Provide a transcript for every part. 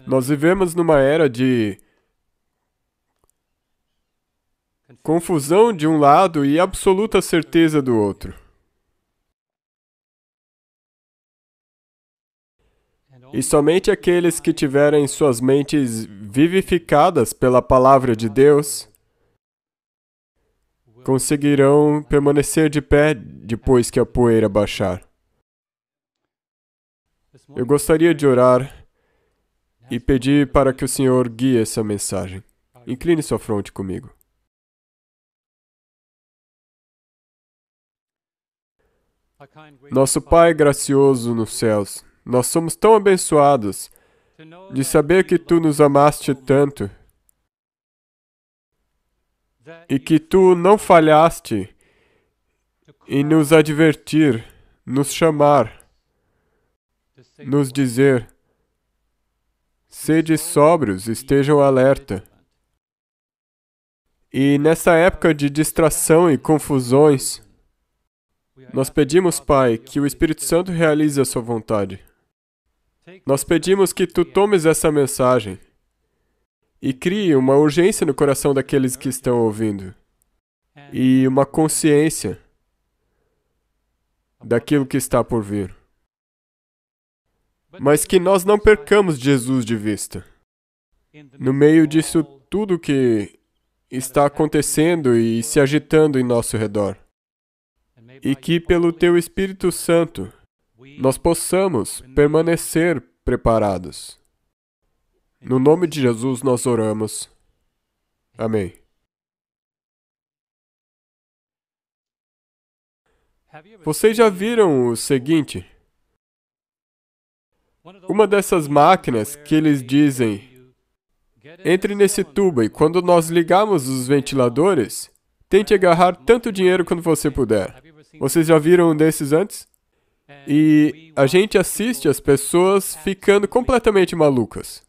Nós vivemos numa era de confusão de um lado e absoluta certeza do outro. E somente aqueles que tiverem suas mentes vivificadas pela palavra de Deus conseguirão permanecer de pé depois que a poeira baixar. Eu gostaria de orar e pedir para que o Senhor guie essa mensagem. Incline sua fronte comigo. Nosso Pai gracioso nos céus, nós somos tão abençoados de saber que Tu nos amaste tanto e que Tu não falhaste em nos advertir, nos chamar, nos dizer: sede sóbrios, estejam alerta. E nessa época de distração e confusões, nós pedimos, Pai, que o Espírito Santo realize a Sua vontade. Nós pedimos que Tu tomes essa mensagem e crie uma urgência no coração daqueles que estão ouvindo e uma consciência daquilo que está por vir. Mas que nós não percamos Jesus de vista. No meio disso tudo que está acontecendo e se agitando em nosso redor. E que pelo Teu Espírito Santo nós possamos permanecer preparados. No nome de Jesus nós oramos. Amém. Vocês já viram o seguinte? Uma dessas máquinas que eles dizem: entre nesse tubo e quando nós ligamos os ventiladores, tente agarrar tanto dinheiro quanto você puder. Vocês já viram um desses antes? E a gente assiste as pessoas ficando completamente malucas,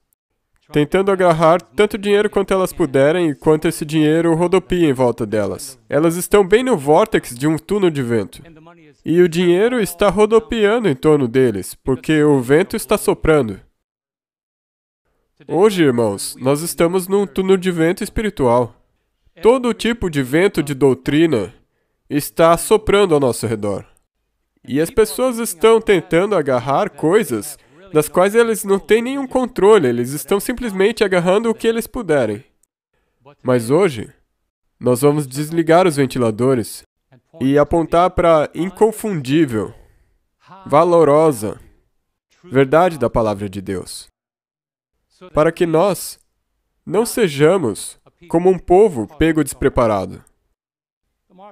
tentando agarrar tanto dinheiro quanto elas puderem, enquanto esse dinheiro rodopia em volta delas. Elas estão bem no vórtex de um túnel de vento. E o dinheiro está rodopiando em torno deles, porque o vento está soprando. Hoje, irmãos, nós estamos num túnel de vento espiritual. Todo tipo de vento de doutrina está soprando ao nosso redor. E as pessoas estão tentando agarrar coisas das quais eles não têm nenhum controle, eles estão simplesmente agarrando o que eles puderem. Mas hoje, nós vamos desligar os ventiladores e apontar para a inconfundível, valorosa verdade da palavra de Deus, para que nós não sejamos como um povo pego despreparado.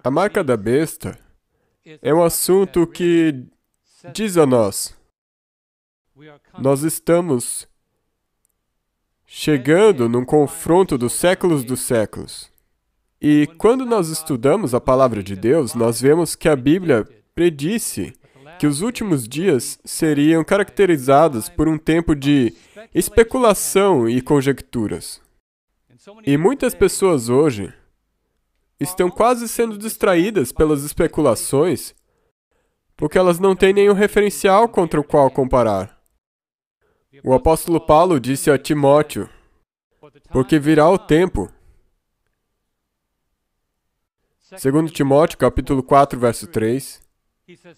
A marca da besta é um assunto que diz a nós: nós estamos chegando num confronto dos séculos. E quando nós estudamos a palavra de Deus, nós vemos que a Bíblia predisse que os últimos dias seriam caracterizados por um tempo de especulação e conjecturas. E muitas pessoas hoje estão quase sendo distraídas pelas especulações porque elas não têm nenhum referencial contra o qual comparar. O apóstolo Paulo disse a Timóteo: porque virá o tempo. 2 Timóteo, capítulo 4, verso 3,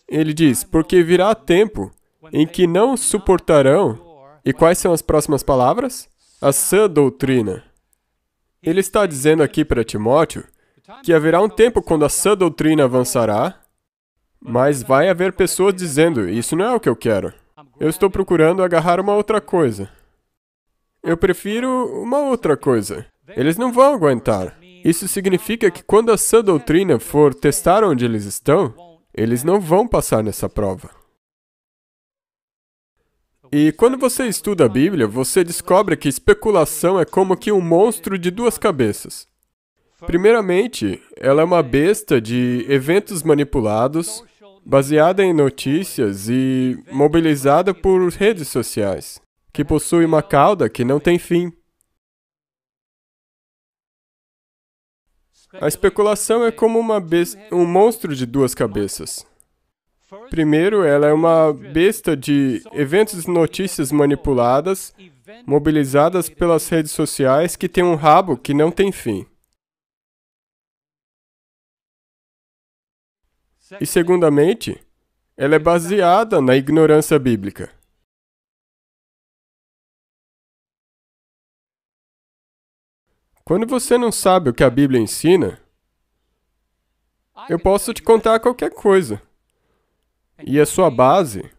ele diz: porque virá tempo em que não suportarão, e quais são as próximas palavras? A sã doutrina. Ele está dizendo aqui para Timóteo que haverá um tempo quando a sã doutrina avançará, mas vai haver pessoas dizendo: isso não é o que eu quero. Eu estou procurando agarrar uma outra coisa. Eu prefiro uma outra coisa. Eles não vão aguentar. Isso significa que quando a sã doutrina for testar onde eles estão, eles não vão passar nessa prova. E quando você estuda a Bíblia, você descobre que especulação é como que um monstro de duas cabeças. Primeiramente, ela é uma besta de eventos manipulados, baseada em notícias e mobilizada por redes sociais, que possui uma cauda que não tem fim. A especulação é como um monstro de duas cabeças. Primeiro, ela é uma besta de eventos e notícias manipuladas mobilizadas pelas redes sociais que têm um rabo que não tem fim. E, segundamente, ela é baseada na ignorância bíblica. Quando você não sabe o que a Bíblia ensina, eu posso te contar qualquer coisa. E a sua base,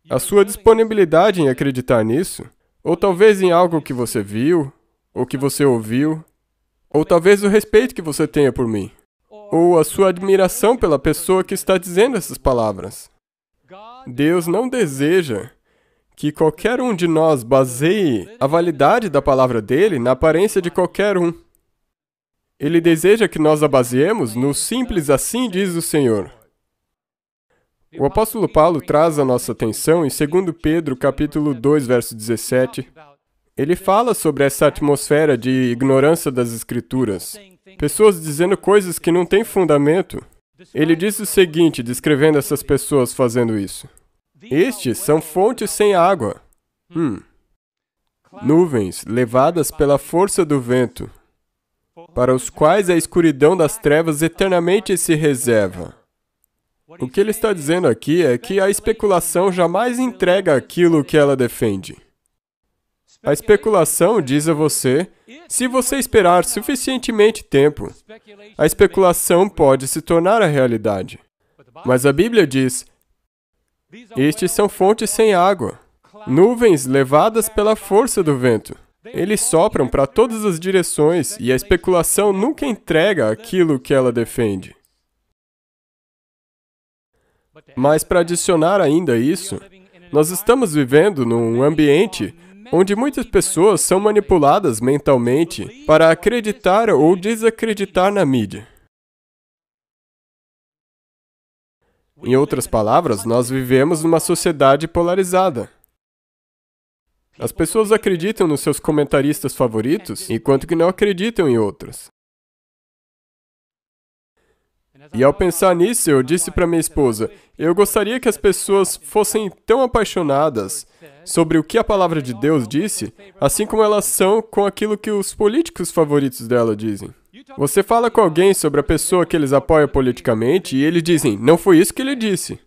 a sua disponibilidade em acreditar nisso, ou talvez em algo que você viu, ou que você ouviu, ou talvez o respeito que você tenha por mim, ou a sua admiração pela pessoa que está dizendo essas palavras. Deus não deseja que qualquer um de nós baseie a validade da palavra dele na aparência de qualquer um. Ele deseja que nós a baseemos no simples assim diz o Senhor. O apóstolo Paulo traz a nossa atenção em 2 Pedro, capítulo 2, verso 17. Ele fala sobre essa atmosfera de ignorância das Escrituras. Pessoas dizendo coisas que não têm fundamento. Ele diz o seguinte, descrevendo essas pessoas fazendo isso. Estes são fontes sem água. Nuvens levadas pela força do vento, para os quais a escuridão das trevas eternamente se reserva. O que ele está dizendo aqui é que a especulação jamais entrega aquilo que ela defende. A especulação diz a você, se você esperar suficientemente tempo, a especulação pode se tornar a realidade. Mas a Bíblia diz, estes são fontes sem água, nuvens levadas pela força do vento. Eles sopram para todas as direções e a especulação nunca entrega aquilo que ela defende. Mas para adicionar ainda isso, nós estamos vivendo num ambiente onde muitas pessoas são manipuladas mentalmente para acreditar ou desacreditar na mídia. Em outras palavras, nós vivemos numa sociedade polarizada. As pessoas acreditam nos seus comentaristas favoritos, enquanto que não acreditam em outros. E ao pensar nisso, eu disse para minha esposa, eu gostaria que as pessoas fossem tão apaixonadas sobre o que a palavra de Deus disse, assim como elas são com aquilo que os políticos favoritos dela dizem. Você fala com alguém sobre a pessoa que eles apoiam politicamente e eles dizem, não foi isso que ele disse.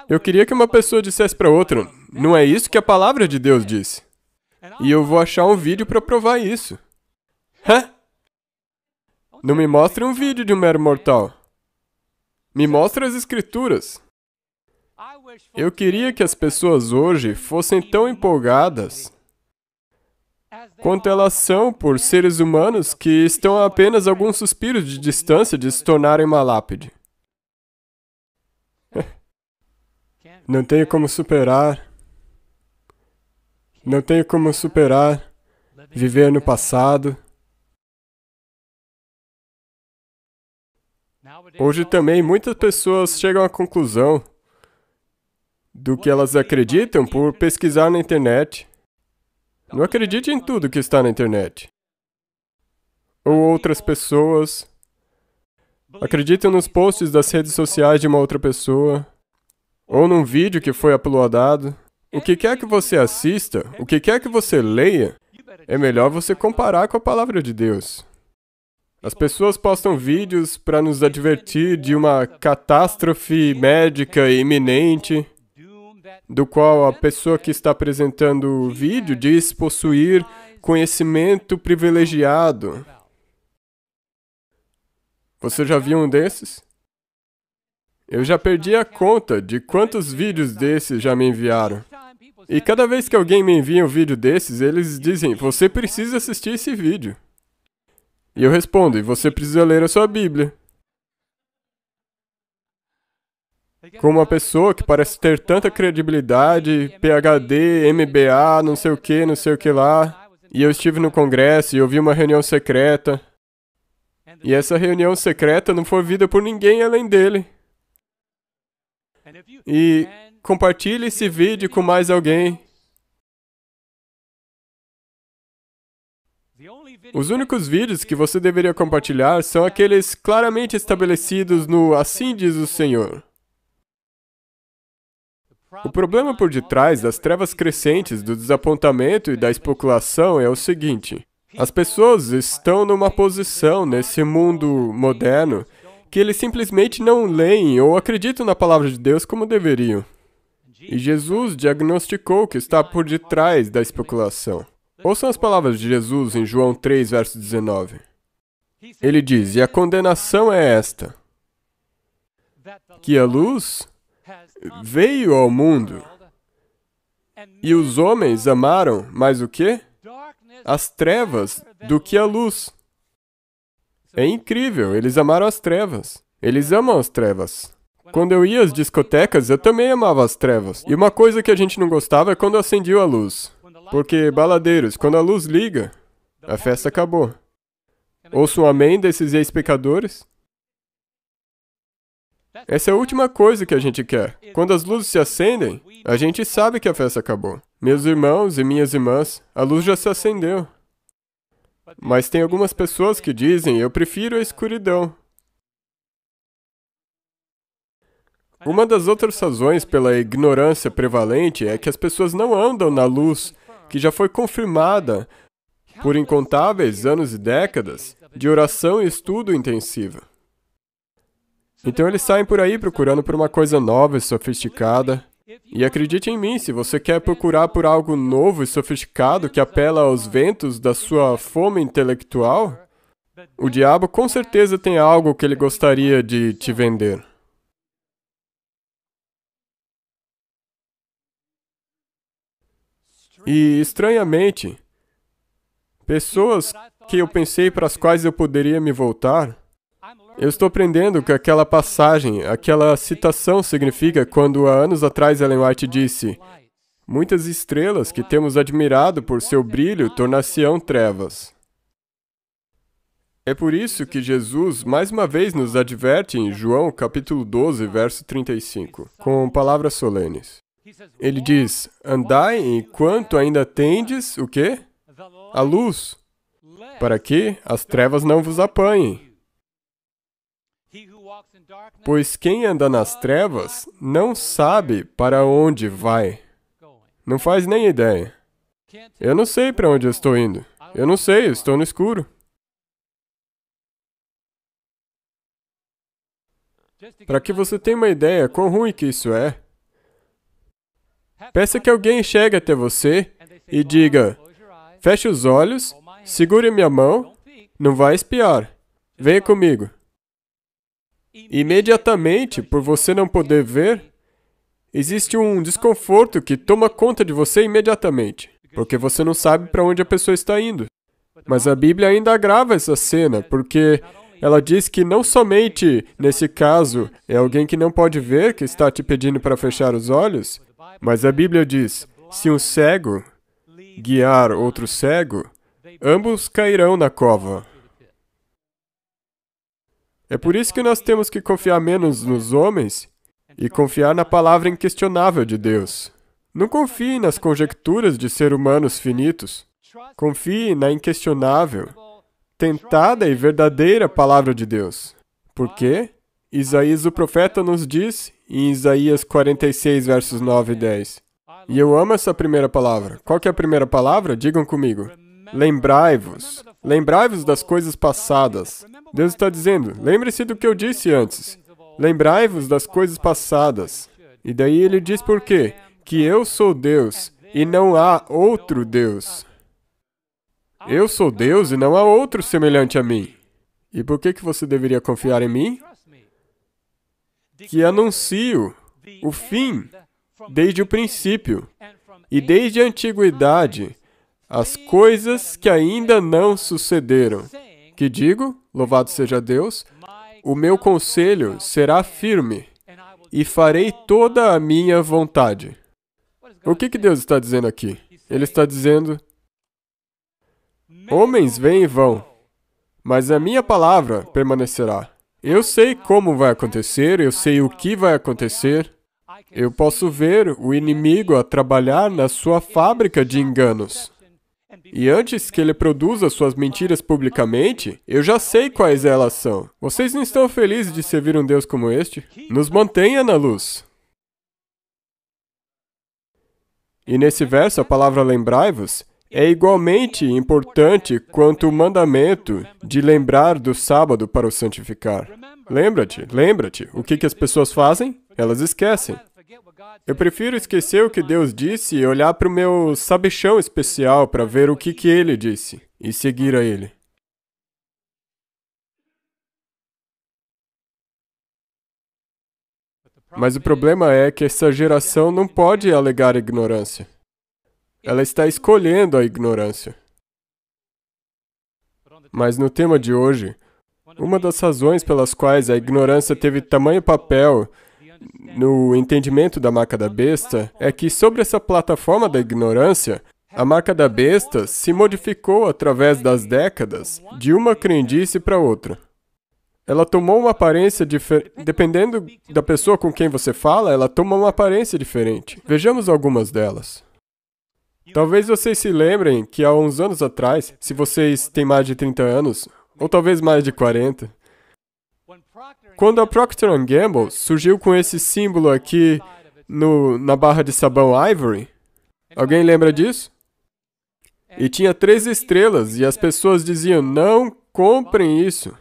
Eu queria que uma pessoa dissesse para outra, não é isso que a palavra de Deus disse. E eu vou achar um vídeo para provar isso. Hã? Não me mostre um vídeo de um mero mortal. Me mostre as Escrituras. Eu queria que as pessoas hoje fossem tão empolgadas quanto elas são por seres humanos que estão a apenas alguns suspiros de distância de se tornarem uma lápide. Não tenho como superar. Não tenho como superar. Viver no passado. Hoje também muitas pessoas chegam à conclusão do que elas acreditam por pesquisar na internet. Não acredite em tudo que está na internet. Ou outras pessoas acreditam nos posts das redes sociais de uma outra pessoa, ou num vídeo que foi uploadado. O que quer que você assista, o que quer que você leia, é melhor você comparar com a palavra de Deus. As pessoas postam vídeos para nos advertir de uma catástrofe médica iminente, do qual a pessoa que está apresentando o vídeo diz possuir conhecimento privilegiado. Você já viu um desses? Eu já perdi a conta de quantos vídeos desses já me enviaram. E cada vez que alguém me envia um vídeo desses, eles dizem, você precisa assistir esse vídeo. E eu respondo, e você precisa ler a sua Bíblia. Com uma pessoa que parece ter tanta credibilidade, PhD, MBA, não sei o que lá, e eu estive no congresso e eu vi uma reunião secreta, e essa reunião secreta não foi vista por ninguém além dele. E compartilhe esse vídeo com mais alguém. Os únicos vídeos que você deveria compartilhar são aqueles claramente estabelecidos no Assim diz o Senhor. O problema por detrás das trevas crescentes, do desapontamento e da especulação é o seguinte: as pessoas estão numa posição nesse mundo moderno que eles simplesmente não leem ou acreditam na palavra de Deus como deveriam. E Jesus diagnosticou o que está por detrás da especulação. Ouçam as palavras de Jesus em João 3, verso 19. Ele diz: "E a condenação é esta, que a luz veio ao mundo, e os homens amaram mais o quê? As trevas do que a luz." É incrível, eles amaram as trevas. Eles amam as trevas. Quando eu ia às discotecas, eu também amava as trevas. E uma coisa que a gente não gostava é quando acendia a luz. Porque, baladeiros, quando a luz liga, a festa acabou. Ouça um amém desses ex-pecadores? Essa é a última coisa que a gente quer. Quando as luzes se acendem, a gente sabe que a festa acabou. Meus irmãos e minhas irmãs, a luz já se acendeu. Mas tem algumas pessoas que dizem: "Eu prefiro a escuridão." Uma das outras razões pela ignorância prevalente é que as pessoas não andam na luz que já foi confirmada por incontáveis anos e décadas de oração e estudo intensivo. Então eles saem por aí procurando por uma coisa nova e sofisticada. E acredite em mim, se você quer procurar por algo novo e sofisticado que apela aos ventos da sua fome intelectual, o diabo com certeza tem algo que ele gostaria de te vender. E, estranhamente, pessoas que eu pensei para as quais eu poderia me voltar, eu estou aprendendo que aquela passagem, aquela citação significa quando há anos atrás Ellen White disse: "Muitas estrelas que temos admirado por seu brilho tornar-se-ão trevas." É por isso que Jesus mais uma vez nos adverte em João capítulo 12, verso 35, com palavras solenes. Ele diz: "Andai enquanto ainda tendes o quê? A luz, para que as trevas não vos apanhem. Pois quem anda nas trevas não sabe para onde vai." Não faz nem ideia. Eu não sei para onde eu estou indo. Eu não sei, eu estou no escuro. Para que você tenha uma ideia quão ruim que isso é, peça que alguém chegue até você e diga: "Feche os olhos, segure minha mão, não vai espiar. Venha comigo." Imediatamente, por você não poder ver, existe um desconforto que toma conta de você imediatamente, porque você não sabe para onde a pessoa está indo. Mas a Bíblia ainda agrava essa cena, porque ela diz que não somente, nesse caso, é alguém que não pode ver que está te pedindo para fechar os olhos, mas a Bíblia diz: "Se um cego guiar outro cego, ambos cairão na cova." É por isso que nós temos que confiar menos nos homens e confiar na palavra inquestionável de Deus. Não confie nas conjecturas de seres humanos finitos. Confie na inquestionável, tentada e verdadeira palavra de Deus. Por quê? Isaías o profeta nos diz em Isaías 46, versos 9 e 10. E eu amo essa primeira palavra. Qual que é a primeira palavra? Digam comigo. Lembrai-vos. Lembrai-vos das coisas passadas. Deus está dizendo: lembre-se do que eu disse antes. Lembrai-vos das coisas passadas. E daí ele diz por quê? Que eu sou Deus e não há outro Deus. Eu sou Deus e não há outro semelhante a mim. E por que você deveria confiar em mim? Que anuncio o fim desde o princípio e desde a antiguidade, as coisas que ainda não sucederam. Que digo, louvado seja Deus, o meu conselho será firme e farei toda a minha vontade. O que Deus está dizendo aqui? Ele está dizendo: homens vêm e vão, mas a minha palavra permanecerá. Eu sei como vai acontecer, eu sei o que vai acontecer. Eu posso ver o inimigo a trabalhar na sua fábrica de enganos. E antes que ele produza suas mentiras publicamente, eu já sei quais elas são. Vocês não estão felizes de servir um Deus como este? Nos mantenha na luz. E nesse verso, a palavra lembrai-vos é igualmente importante quanto o mandamento de lembrar do sábado para o santificar. Lembra-te, lembra-te. O que as pessoas fazem? Elas esquecem. Eu prefiro esquecer o que Deus disse e olhar para o meu sabichão especial para ver o que Ele disse e seguir a Ele. Mas o problema é que essa geração não pode alegar ignorância. Ela está escolhendo a ignorância. Mas no tema de hoje, uma das razões pelas quais a ignorância teve tamanho papel no entendimento da marca da besta é que sobre essa plataforma da ignorância, a marca da besta se modificou através das décadas de uma crendice para outra. Ela tomou uma aparência diferente. Dependendo da pessoa com quem você fala, ela toma uma aparência diferente. Vejamos algumas delas. Talvez vocês se lembrem que há uns anos atrás, se vocês têm mais de 30 anos, ou talvez mais de 40, quando a Procter & Gamble surgiu com esse símbolo aqui na barra de sabão Ivory, alguém lembra disso? E tinha 3 estrelas e as pessoas diziam, não comprem isso.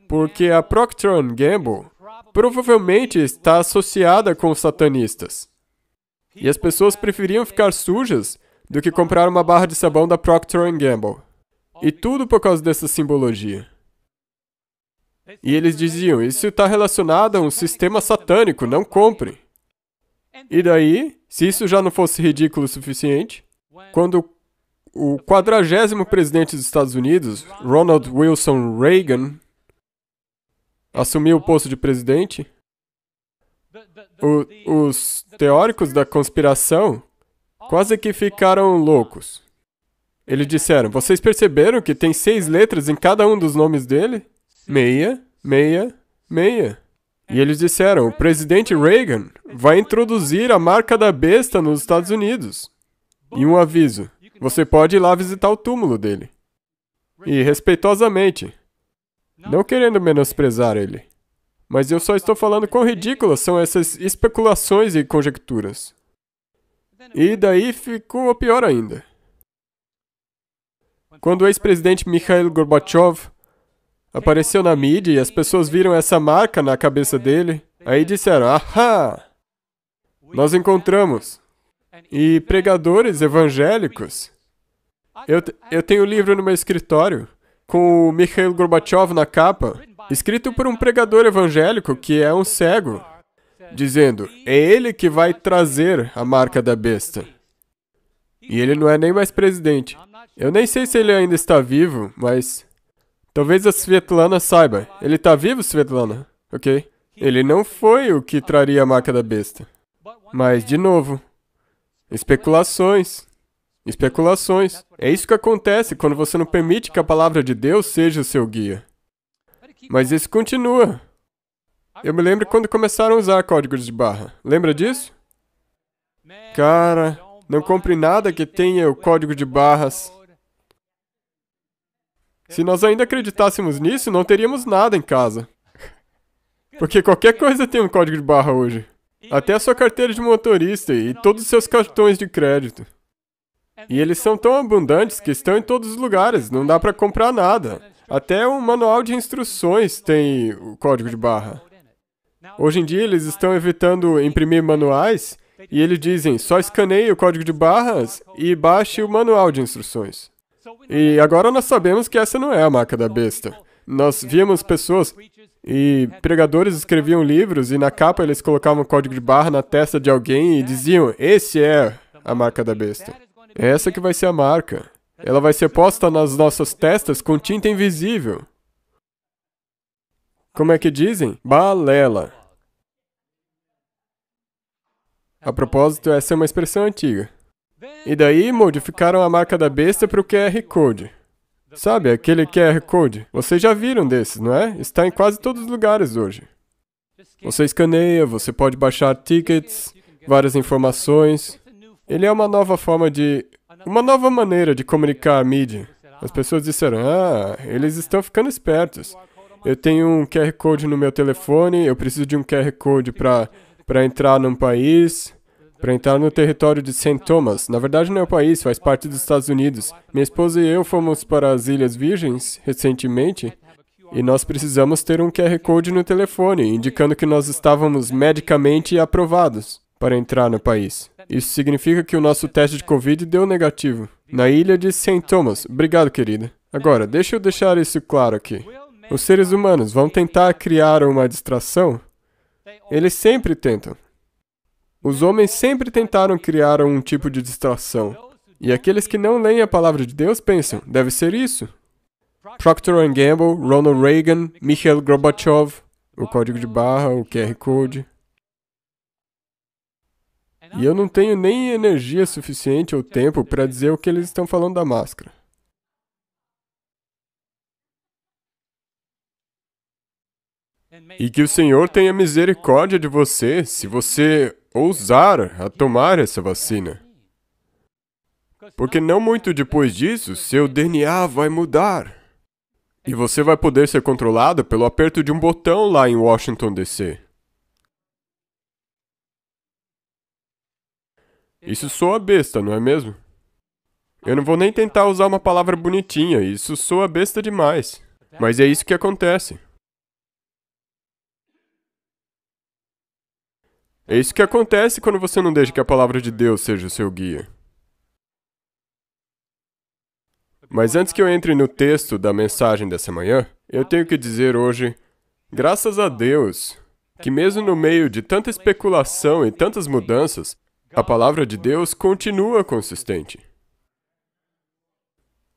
Porque a Procter & Gamble provavelmente está associada com os satanistas. E as pessoas preferiam ficar sujas do que comprar uma barra de sabão da Procter & Gamble. E tudo por causa dessa simbologia. E eles diziam, isso está relacionado a um sistema satânico, não compre. E daí, se isso já não fosse ridículo o suficiente, quando o 40º presidente dos Estados Unidos, Ronald Wilson Reagan, assumiu o posto de presidente, os teóricos da conspiração quase que ficaram loucos. Eles disseram, vocês perceberam que tem 6 letras em cada um dos nomes dele? 6, 6, 6. E eles disseram, o presidente Reagan vai introduzir a marca da besta nos Estados Unidos. E um aviso, você pode ir lá visitar o túmulo dele. E respeitosamente, não querendo menosprezar ele, mas eu só estou falando quão ridículas são essas especulações e conjecturas. E daí ficou pior ainda. Quando o ex-presidente Mikhail Gorbachev apareceu na mídia e as pessoas viram essa marca na cabeça dele, aí disseram, ahá, nós encontramos. E pregadores evangélicos. Eu tenho um livro no meu escritório com o Mikhail Gorbachev na capa, escrito por um pregador evangélico que é um cego, dizendo, é ele que vai trazer a marca da besta. E ele não é nem mais presidente. Eu nem sei se ele ainda está vivo, mas talvez a Svetlana saiba. Ele está vivo, Svetlana? Ok? Ele não foi o que traria a marca da besta. Mas, de novo, especulações. Especulações. É isso que acontece quando você não permite que a palavra de Deus seja o seu guia. Mas isso continua. Eu me lembro quando começaram a usar códigos de barra. Lembra disso? Cara, não compre nada que tenha o código de barras. Se nós ainda acreditássemos nisso, não teríamos nada em casa. Porque qualquer coisa tem um código de barra hoje. Até a sua carteira de motorista e todos os seus cartões de crédito. E eles são tão abundantes que estão em todos os lugares, não dá para comprar nada. Até um manual de instruções tem o código de barra. Hoje em dia eles estão evitando imprimir manuais e eles dizem, só escaneie o código de barras e baixe o manual de instruções. E agora nós sabemos que essa não é a marca da besta. Nós víamos pessoas e pregadores escreviam livros e na capa eles colocavam o código de barra na testa de alguém e diziam, esse é a marca da besta. É essa que vai ser a marca. Ela vai ser posta nas nossas testas com tinta invisível. Como é que dizem? Balela. A propósito, essa é uma expressão antiga. E daí modificaram a marca da besta para o QR Code. Sabe, aquele QR Code? Vocês já viram desses, não é? Está em quase todos os lugares hoje. Você escaneia, você pode baixar tickets, várias informações. Ele é uma nova maneira de comunicar a mídia. As pessoas disseram, eles estão ficando espertos. Eu tenho um QR Code no meu telefone, eu preciso de um QR Code para entrar num país. para entrar no território de St. Thomas. Na verdade, não é o país, faz parte dos Estados Unidos. Minha esposa e eu fomos para as Ilhas Virgens recentemente e nós precisamos ter um QR Code no telefone, indicando que nós estávamos medicamente aprovados para entrar no país. Isso significa que o nosso teste de Covid deu negativo. Na ilha de St. Thomas. Obrigado, querida. Agora, deixa eu deixar isso claro aqui. Os seres humanos vão tentar criar uma distração? Eles sempre tentam. Os homens sempre tentaram criar um tipo de distração. E aqueles que não leem a palavra de Deus pensam, deve ser isso. Procter & Gamble, Ronald Reagan, Mikhail Gorbachev, o código de barra, o QR Code. E eu não tenho nem energia suficiente ou tempo para dizer o que eles estão falando da máscara. E que o Senhor tenha misericórdia de você se você ousar a tomar essa vacina. Porque não muito depois disso, seu DNA vai mudar. E você vai poder ser controlado pelo aperto de um botão lá em Washington, D.C. Isso soa besta, não é mesmo? Eu não vou nem tentar usar uma palavra bonitinha, isso soa besta demais. Mas é isso que acontece. É isso que acontece quando você não deixa que a palavra de Deus seja o seu guia. Mas antes que eu entre no texto da mensagem dessa manhã, eu tenho que dizer hoje, graças a Deus, que mesmo no meio de tanta especulação e tantas mudanças, a palavra de Deus continua consistente.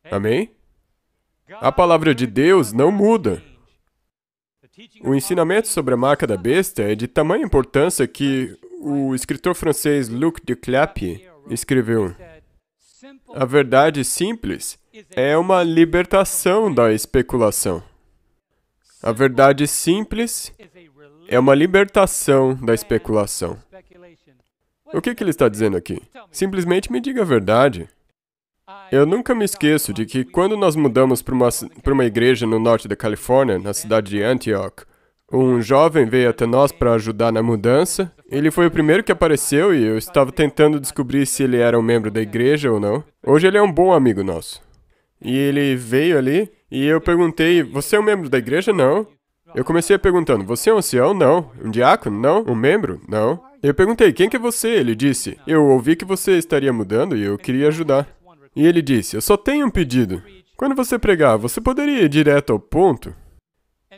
Amém? A palavra de Deus não muda. O ensinamento sobre a marca da besta é de tamanha importância que o escritor francês Luc de Clapey escreveu. A verdade simples é uma libertação da especulação. A verdade simples é uma libertação da especulação. O que ele está dizendo aqui? Simplesmente me diga a verdade. Eu nunca me esqueço de que quando nós mudamos para uma igreja no norte da Califórnia, na cidade de Antioch, um jovem veio até nós para ajudar na mudança. Ele foi o primeiro que apareceu e eu estava tentando descobrir se ele era um membro da igreja ou não. Hoje ele é um bom amigo nosso. E ele veio ali e eu perguntei, você é um membro da igreja? Não. Eu comecei perguntando, você é um ancião? Não. Um diácono? Não. Um membro? Não. Eu perguntei, quem que é você? Ele disse, eu ouvi que você estaria mudando e eu queria ajudar. E ele disse, eu só tenho um pedido. Quando você pregar, você poderia ir direto ao ponto?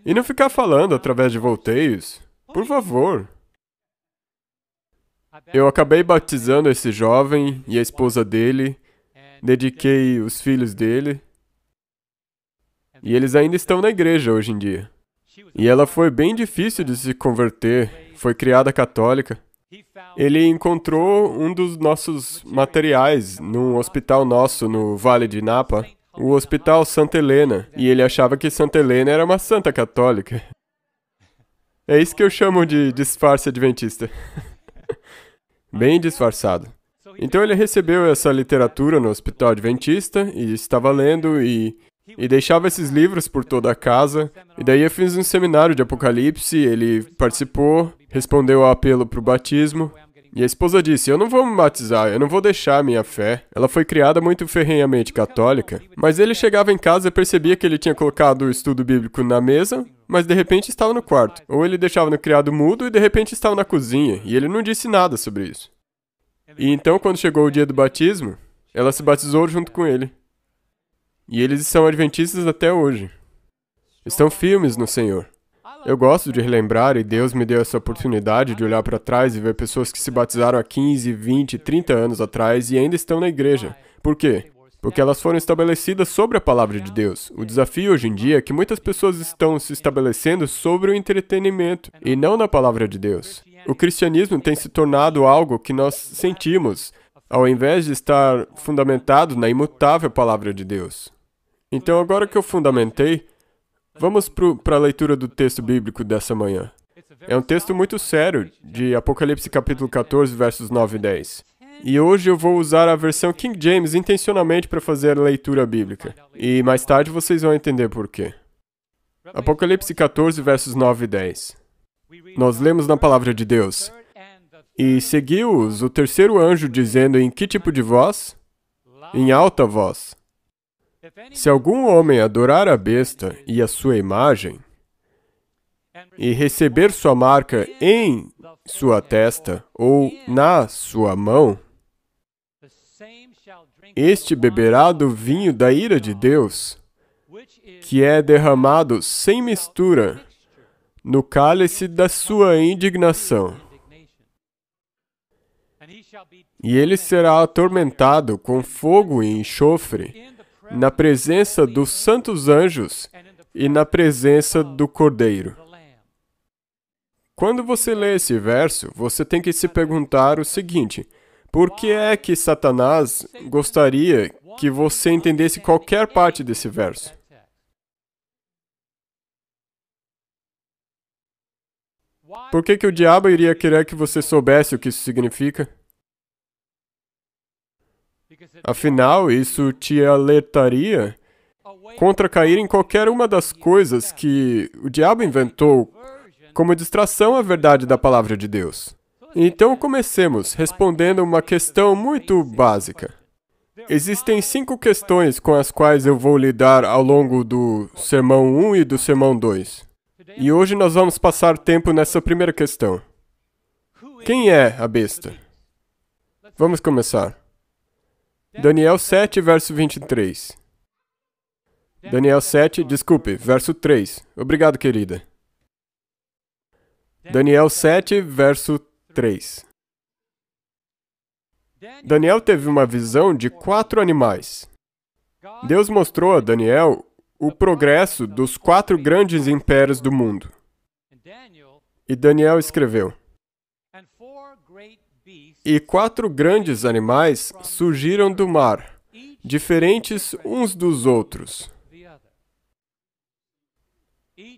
E não ficar falando através de volteios? Por favor. Eu acabei batizando esse jovem e a esposa dele, dediquei os filhos dele, e eles ainda estão na igreja hoje em dia. E ela foi bem difícil de se converter, foi criada católica. Ele encontrou um dos nossos materiais num hospital nosso no Vale de Napa, o Hospital Santa Helena, e ele achava que Santa Helena era uma santa católica. É isso que eu chamo de disfarce adventista. Bem disfarçado. Então ele recebeu essa literatura no Hospital Adventista e estava lendo e deixava esses livros por toda a casa. E daí eu fiz um seminário de Apocalipse, ele participou, respondeu ao apelo para o batismo. E a esposa disse, eu não vou me batizar, eu não vou deixar a minha fé. Ela foi criada muito ferrenhamente católica, mas ele chegava em casa e percebia que ele tinha colocado o estudo bíblico na mesa, mas de repente estava no quarto. Ou ele deixava no criado mudo e de repente estava na cozinha, e ele não disse nada sobre isso. E então, quando chegou o dia do batismo, ela se batizou junto com ele. E eles são adventistas até hoje. Estão firmes no Senhor. Eu gosto de relembrar, e Deus me deu essa oportunidade de olhar para trás e ver pessoas que se batizaram há 15, 20, 30 anos atrás e ainda estão na igreja. Por quê? Porque elas foram estabelecidas sobre a palavra de Deus. O desafio hoje em dia é que muitas pessoas estão se estabelecendo sobre o entretenimento e não na palavra de Deus. O cristianismo tem se tornado algo que nós sentimos, ao invés de estar fundamentado na imutável palavra de Deus. Então, agora que eu fundamentei, vamos para a leitura do texto bíblico dessa manhã. É um texto muito sério, de Apocalipse capítulo 14, versos 9 e 10. E hoje eu vou usar a versão King James intencionalmente para fazer a leitura bíblica. E mais tarde vocês vão entender por quê. Apocalipse 14, versos 9 e 10. Nós lemos na palavra de Deus. E seguiu-os o terceiro anjo, dizendo em que tipo de voz? Em alta voz. Se algum homem adorar a besta e a sua imagem, e receber sua marca em sua testa ou na sua mão, este beberá do vinho da ira de Deus, que é derramado sem mistura no cálice da sua indignação. E ele será atormentado com fogo e enxofre na presença dos santos anjos e na presença do Cordeiro. Quando você lê esse verso, você tem que se perguntar o seguinte: por que é que Satanás gostaria que você entendesse qualquer parte desse verso? Por que o diabo iria querer que você soubesse o que isso significa? Afinal, isso te alertaria contra cair em qualquer uma das coisas que o diabo inventou como distração à verdade da palavra de Deus. Então, comecemos respondendo uma questão muito básica. Existem 5 questões com as quais eu vou lidar ao longo do Sermão 1 e do Sermão 2. E hoje nós vamos passar tempo nessa primeira questão. Quem é a besta? Vamos começar. Daniel 7, verso 23. Daniel 7, verso 3. Obrigado, querida. Daniel 7, verso 3. Daniel teve uma visão de 4 animais. Deus mostrou a Daniel o progresso dos 4 grandes impérios do mundo. E Daniel escreveu: e 4 grandes animais surgiram do mar, diferentes uns dos outros.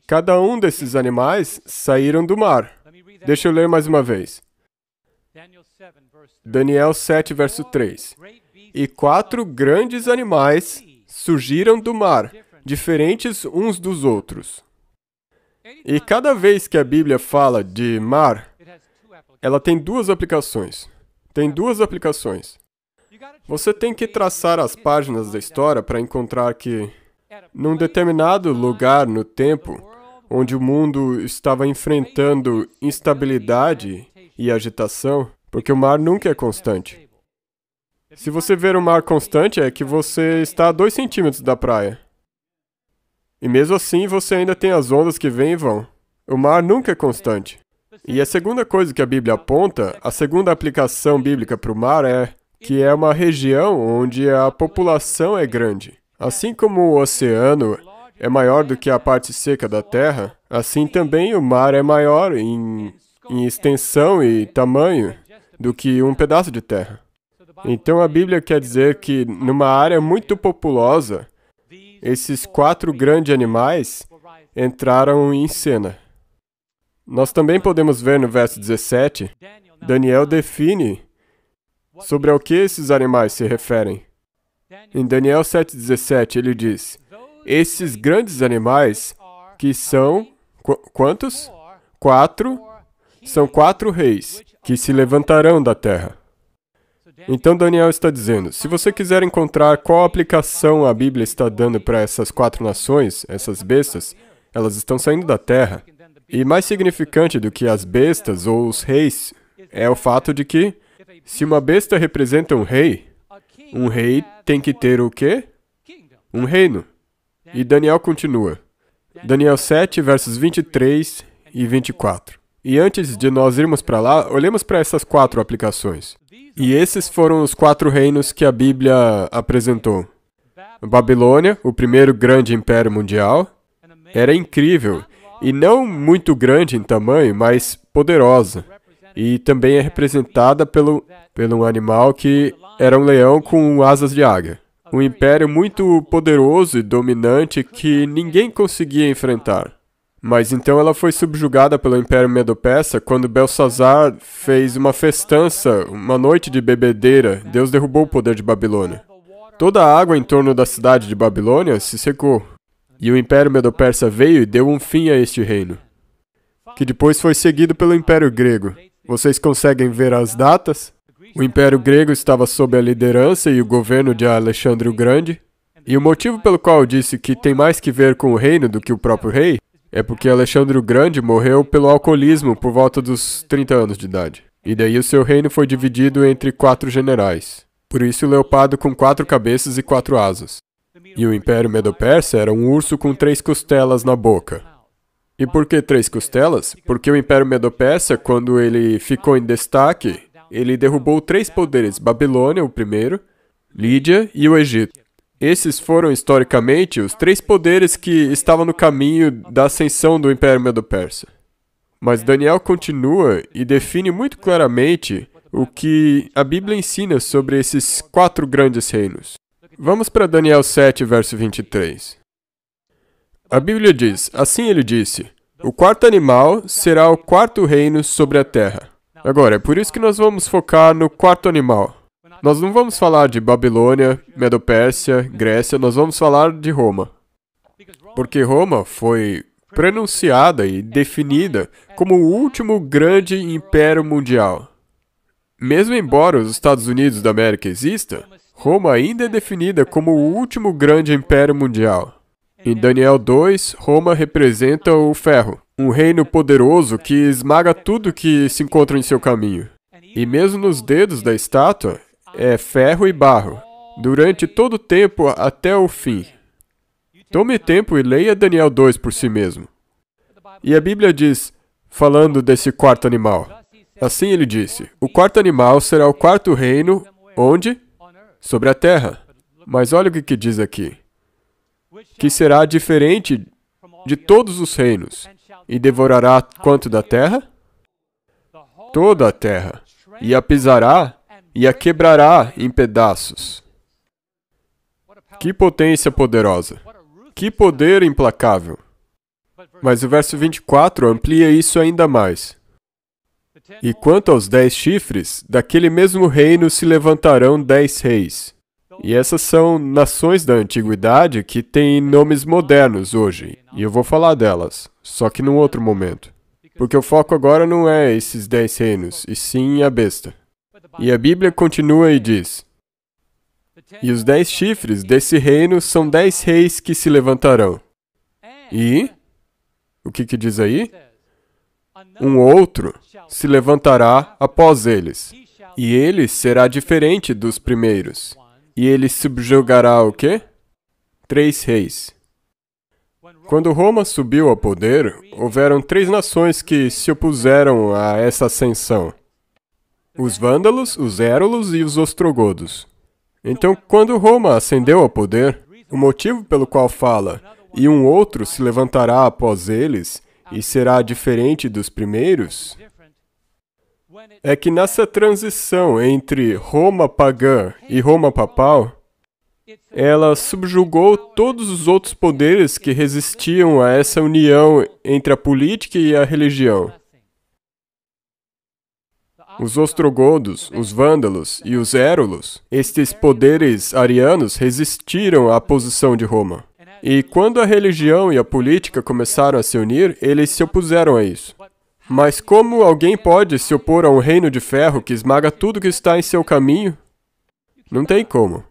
Cada um desses animais saíram do mar. Deixa eu ler mais uma vez. Daniel 7, verso 3. E 4 grandes animais surgiram do mar, diferentes uns dos outros. E cada vez que a Bíblia fala de mar, ela tem 2 aplicações. Tem 2 aplicações. Você tem que traçar as páginas da história para encontrar que, num determinado lugar no tempo, onde o mundo estava enfrentando instabilidade e agitação, porque o mar nunca é constante. Se você ver o mar constante, é que você está a 2 centímetros da praia. E mesmo assim, você ainda tem as ondas que vêm e vão. O mar nunca é constante. E a segunda coisa que a Bíblia aponta, a segunda aplicação bíblica para o mar é que é uma região onde a população é grande. Assim como o oceano é maior do que a parte seca da terra, assim também o mar é maior em extensão e tamanho do que um pedaço de terra. Então a Bíblia quer dizer que numa área muito populosa, esses 4 grandes animais entraram em cena. Nós também podemos ver no verso 17, Daniel define sobre ao que esses animais se referem. Em Daniel 7,17 ele diz: esses grandes animais, que são, quantos? 4, são 4 reis, que se levantarão da terra. Então Daniel está dizendo, se você quiser encontrar qual aplicação a Bíblia está dando para essas 4 nações, essas bestas, elas estão saindo da terra. E mais significante do que as bestas ou os reis é o fato de que, se uma besta representa um rei tem que ter o quê? Um reino. E Daniel continua. Daniel 7, versos 23 e 24. E antes de nós irmos para lá, olhemos para essas 4 aplicações. E esses foram os 4 reinos que a Bíblia apresentou. Babilônia, o primeiro grande império mundial, era incrível, e não muito grande em tamanho, mas poderosa. E também é representada pelo um animal que era um leão com asas de águia. Um império muito poderoso e dominante que ninguém conseguia enfrentar. Mas então ela foi subjugada pelo Império Medo-Persa quando Belsazar fez uma festança, uma noite de bebedeira. Deus derrubou o poder de Babilônia. Toda a água em torno da cidade de Babilônia se secou. E o Império Medo-Persa veio e deu um fim a este reino, que depois foi seguido pelo Império Grego. Vocês conseguem ver as datas? O Império Grego estava sob a liderança e o governo de Alexandre o Grande. E o motivo pelo qual eu disse que tem mais que ver com o reino do que o próprio rei é porque Alexandre o Grande morreu pelo alcoolismo por volta dos 30 anos de idade. E daí o seu reino foi dividido entre 4 generais. Por isso o leopardo com 4 cabeças e 4 asas. E o Império Medo-Persa era um urso com 3 costelas na boca. E por que 3 costelas? Porque o Império Medo-Persa, quando ele ficou em destaque, ele derrubou 3 poderes, Babilônia, o primeiro, Lídia e o Egito. Esses foram, historicamente, os 3 poderes que estavam no caminho da ascensão do Império Medo-Persa. Mas Daniel continua e define muito claramente o que a Bíblia ensina sobre esses 4 grandes reinos. Vamos para Daniel 7, verso 23. A Bíblia diz, assim ele disse, o 4º animal será o 4º reino sobre a terra. Agora, é por isso que nós vamos focar no 4º animal. Nós não vamos falar de Babilônia, Medo-Pérsia, Grécia, nós vamos falar de Roma. Porque Roma foi pronunciada e definida como o último grande império mundial. Mesmo embora os Estados Unidos da América exista, Roma ainda é definida como o último grande império mundial. Em Daniel 2, Roma representa o ferro, um reino poderoso que esmaga tudo que se encontra em seu caminho. E mesmo nos dedos da estátua, é ferro e barro, durante todo o tempo até o fim. Tome tempo e leia Daniel 2 por si mesmo. E a Bíblia diz, falando desse 4º animal, assim ele disse, o 4º animal será o 4º reino, onde? Sobre a terra. Mas olha o que diz aqui. Que será diferente de todos os reinos, e devorará quanto da terra? Toda a terra, e a pisará, e a quebrará em pedaços. Que potência poderosa! Que poder implacável! Mas o verso 24 amplia isso ainda mais. E quanto aos 10 chifres, daquele mesmo reino se levantarão 10 reis. E essas são nações da antiguidade que têm nomes modernos hoje, e eu vou falar delas, só que num outro momento. Porque o foco agora não é esses 10 reinos, e sim a besta. E a Bíblia continua e diz, e os 10 chifres desse reino são 10 reis que se levantarão. E, o que diz aí? Um outro se levantará após eles, e ele será diferente dos primeiros. E ele subjugará o quê? 3 reis. Quando Roma subiu ao poder, houveram 3 nações que se opuseram a essa ascensão. Os vândalos, os érulos e os ostrogodos. Então, quando Roma ascendeu ao poder, o motivo pelo qual fala, e um outro se levantará após eles, e será diferente dos primeiros, é que nessa transição entre Roma pagã e Roma papal, ela subjugou todos os outros poderes que resistiam a essa união entre a política e a religião. Os ostrogodos, os vândalos e os érulos, estes poderes arianos resistiram à posição de Roma. E quando a religião e a política começaram a se unir, eles se opuseram a isso. Mas como alguém pode se opor a um reino de ferro que esmaga tudo que está em seu caminho? Não tem como.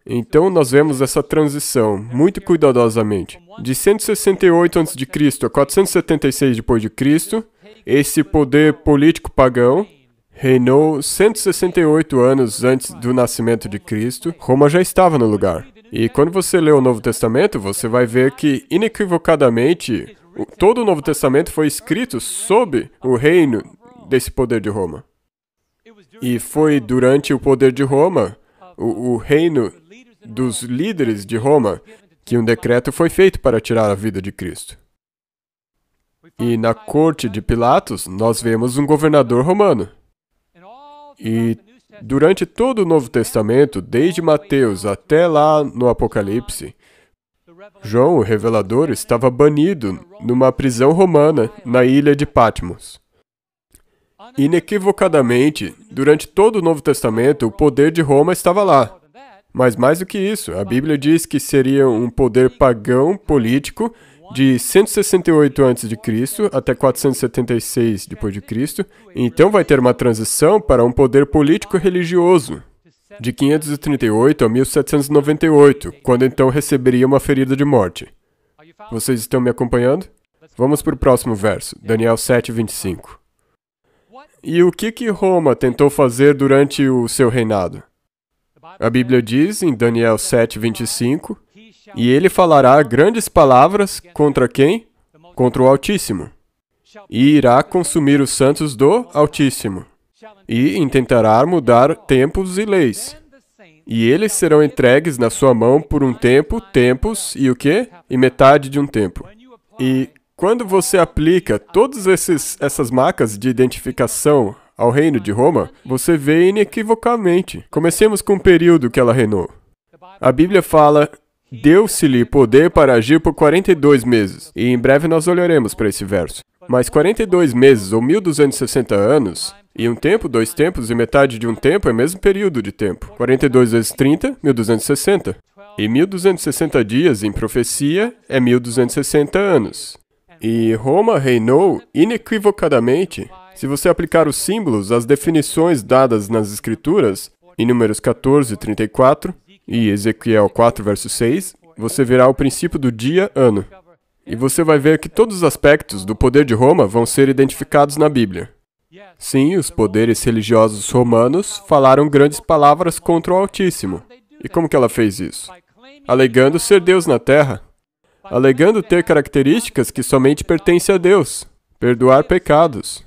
Então nós vemos essa transição muito cuidadosamente. De 168 a.C. a 476 d.C., esse poder político pagão reinou 168 anos antes do nascimento de Cristo. Roma já estava no lugar. E quando você lê o Novo Testamento, você vai ver que, inequivocadamente, todo o Novo Testamento foi escrito sob o reino desse poder de Roma. E foi durante o poder de Roma, o reino dos líderes de Roma, que um decreto foi feito para tirar a vida de Cristo. E na corte de Pilatos, nós vemos um governador romano. E durante todo o Novo Testamento, desde Mateus até lá no Apocalipse, João, o revelador, estava banido numa prisão romana na ilha de Patmos. Inequivocadamente, durante todo o Novo Testamento, o poder de Roma estava lá. Mas mais do que isso, a Bíblia diz que seria um poder pagão político de 168 a.C. até 476 d.C., então vai ter uma transição para um poder político religioso, de 538 a 1798, quando então receberia uma ferida de morte. Vocês estão me acompanhando? Vamos para o próximo verso, Daniel 7:25. E o que Roma tentou fazer durante o seu reinado? A Bíblia diz em Daniel 7:25, e ele falará grandes palavras contra quem? Contra o Altíssimo. E irá consumir os santos do Altíssimo. E intentará mudar tempos e leis. E eles serão entregues na sua mão por um tempo, tempos e o quê? E metade de um tempo. E quando você aplica todas essas marcas de identificação ao reino de Roma, você vê inequivocamente. Comecemos com o período que ela reinou. A Bíblia fala, deu-se-lhe poder para agir por 42 meses. E em breve nós olharemos para esse verso. Mas 42 meses ou 1260 anos, e um tempo, dois tempos e metade de um tempo é o mesmo período de tempo. 42 vezes 30, 1260. E 1260 dias em profecia é 1260 anos. E Roma reinou inequivocadamente. Se você aplicar os símbolos às definições dadas nas Escrituras, em Números 14:34 e Ezequiel 4, verso 6, você verá o princípio do dia-ano. E você vai ver que todos os aspectos do poder de Roma vão ser identificados na Bíblia. Sim, os poderes religiosos romanos falaram grandes palavras contra o Altíssimo. E como que ela fez isso? Alegando ser Deus na terra. Alegando ter características que somente pertencem a Deus. Perdoar pecados.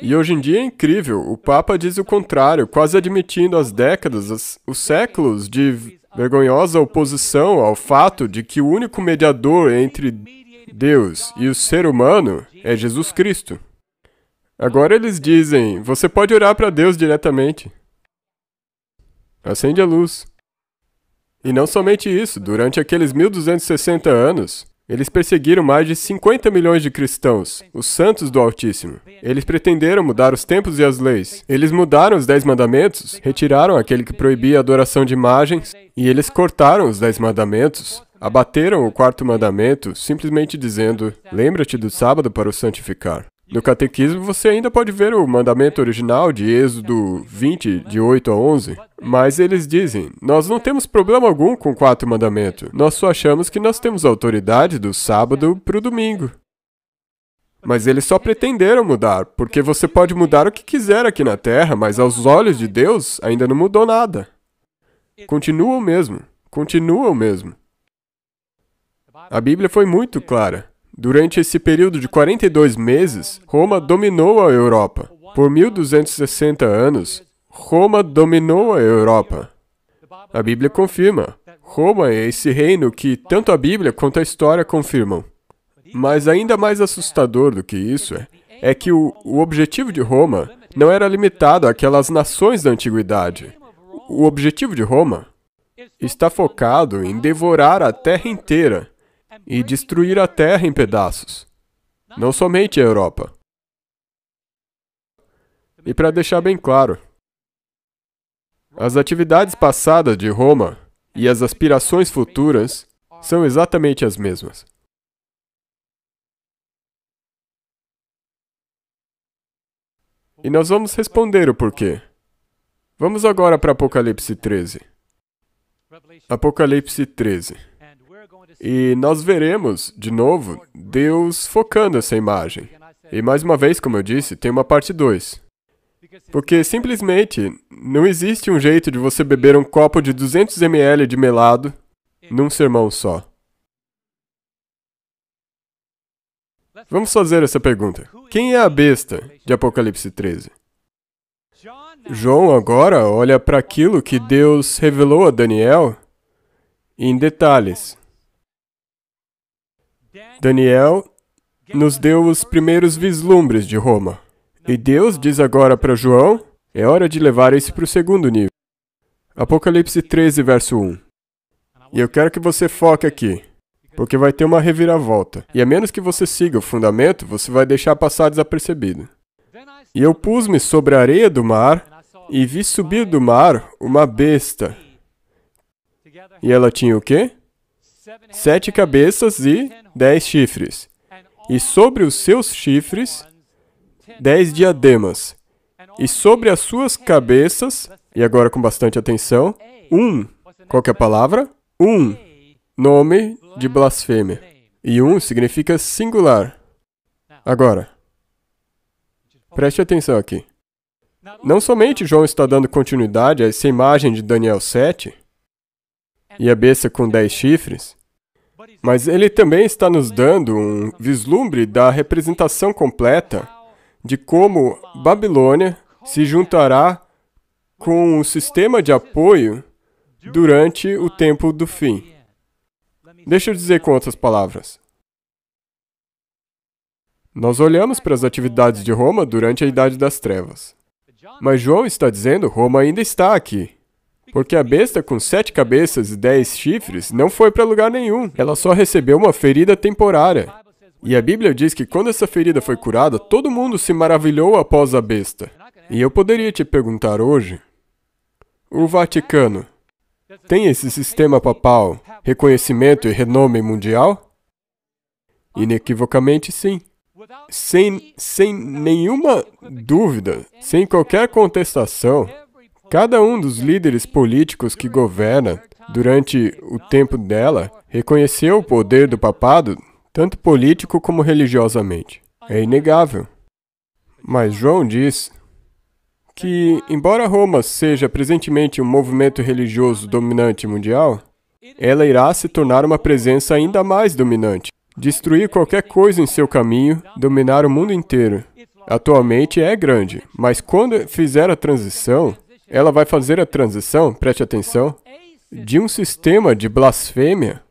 E hoje em dia é incrível, o Papa diz o contrário, quase admitindo as décadas, os séculos de vergonhosa oposição ao fato de que o único mediador entre Deus e o ser humano é Jesus Cristo. Agora eles dizem, você pode orar para Deus diretamente. Acende a luz. E não somente isso, durante aqueles 1260 anos, eles perseguiram mais de 50 milhões de cristãos, os santos do Altíssimo. Eles pretenderam mudar os tempos e as leis. Eles mudaram os 10 mandamentos, retiraram aquele que proibia a adoração de imagens, e eles cortaram os 10 mandamentos, abateram o 4º mandamento, simplesmente dizendo, lembra-te do sábado para o santificar. No Catequismo você ainda pode ver o mandamento original de Êxodo 20, de 8 a 11. Mas eles dizem, nós não temos problema algum com o 4º mandamento. Nós só achamos que nós temos autoridade do sábado para o domingo. Mas eles só pretenderam mudar, porque você pode mudar o que quiser aqui na Terra, mas aos olhos de Deus ainda não mudou nada. Continua o mesmo. Continua o mesmo. A Bíblia foi muito clara. Durante esse período de 42 meses, Roma dominou a Europa. Por 1260 anos, Roma dominou a Europa. A Bíblia confirma. Roma é esse reino que tanto a Bíblia quanto a história confirmam. Mas ainda mais assustador do que isso é que o objetivo de Roma não era limitado àquelas nações da antiguidade. O objetivo de Roma está focado em devorar a terra inteira e destruir a terra em pedaços, não somente a Europa. E para deixar bem claro, as atividades passadas de Roma e as aspirações futuras são exatamente as mesmas. E nós vamos responder o porquê. Vamos agora para Apocalipse 13. Apocalipse 13. E nós veremos, de novo, Deus focando essa imagem. E mais uma vez, como eu disse, tem uma parte 2. Porque simplesmente não existe um jeito de você beber um copo de 200 ml de melado num sermão só. Vamos fazer essa pergunta. Quem é a besta de Apocalipse 13? João agora olha para aquilo que Deus revelou a Daniel em detalhes. Daniel nos deu os primeiros vislumbres de Roma. E Deus diz agora para João, é hora de levar isso para o segundo nível. Apocalipse 13, verso 1. E eu quero que você foque aqui, porque vai ter uma reviravolta. E a menos que você siga o fundamento, você vai deixar passar desapercebido. E eu pus-me sobre a areia do mar, e vi subir do mar uma besta. E ela tinha o quê? 7 cabeças e 10 chifres. E sobre os seus chifres, 10 diademas. E sobre as suas cabeças, e agora com bastante atenção, qual que é a palavra? Nome de blasfêmia. E significa singular. Agora, preste atenção aqui. Não somente João está dando continuidade a essa imagem de Daniel 7, e a besta com 10 chifres, mas ele também está nos dando um vislumbre da representação completa de como Babilônia se juntará com o sistema de apoio durante o tempo do fim. Deixa eu dizer com outras palavras. Nós olhamos para as atividades de Roma durante a Idade das Trevas. Mas João está dizendo, Roma ainda está aqui. Porque a besta com 7 cabeças e 10 chifres não foi para lugar nenhum. Ela só recebeu uma ferida temporária. E a Bíblia diz que quando essa ferida foi curada, todo mundo se maravilhou após a besta. E eu poderia te perguntar hoje, o Vaticano tem esse sistema papal, reconhecimento e renome mundial? Inequivocamente sim. Sem nenhuma dúvida, sem qualquer contestação, cada um dos líderes políticos que governa durante o tempo dela reconheceu o poder do papado, tanto político como religiosamente. É inegável. Mas João diz que, embora Roma seja presentemente um movimento religioso dominante mundial, ela irá se tornar uma presença ainda mais dominante, destruir qualquer coisa em seu caminho, dominar o mundo inteiro. Atualmente é grande, mas quando fizer a transição, ela vai fazer a transição, preste atenção, de um sistema de blasfêmia,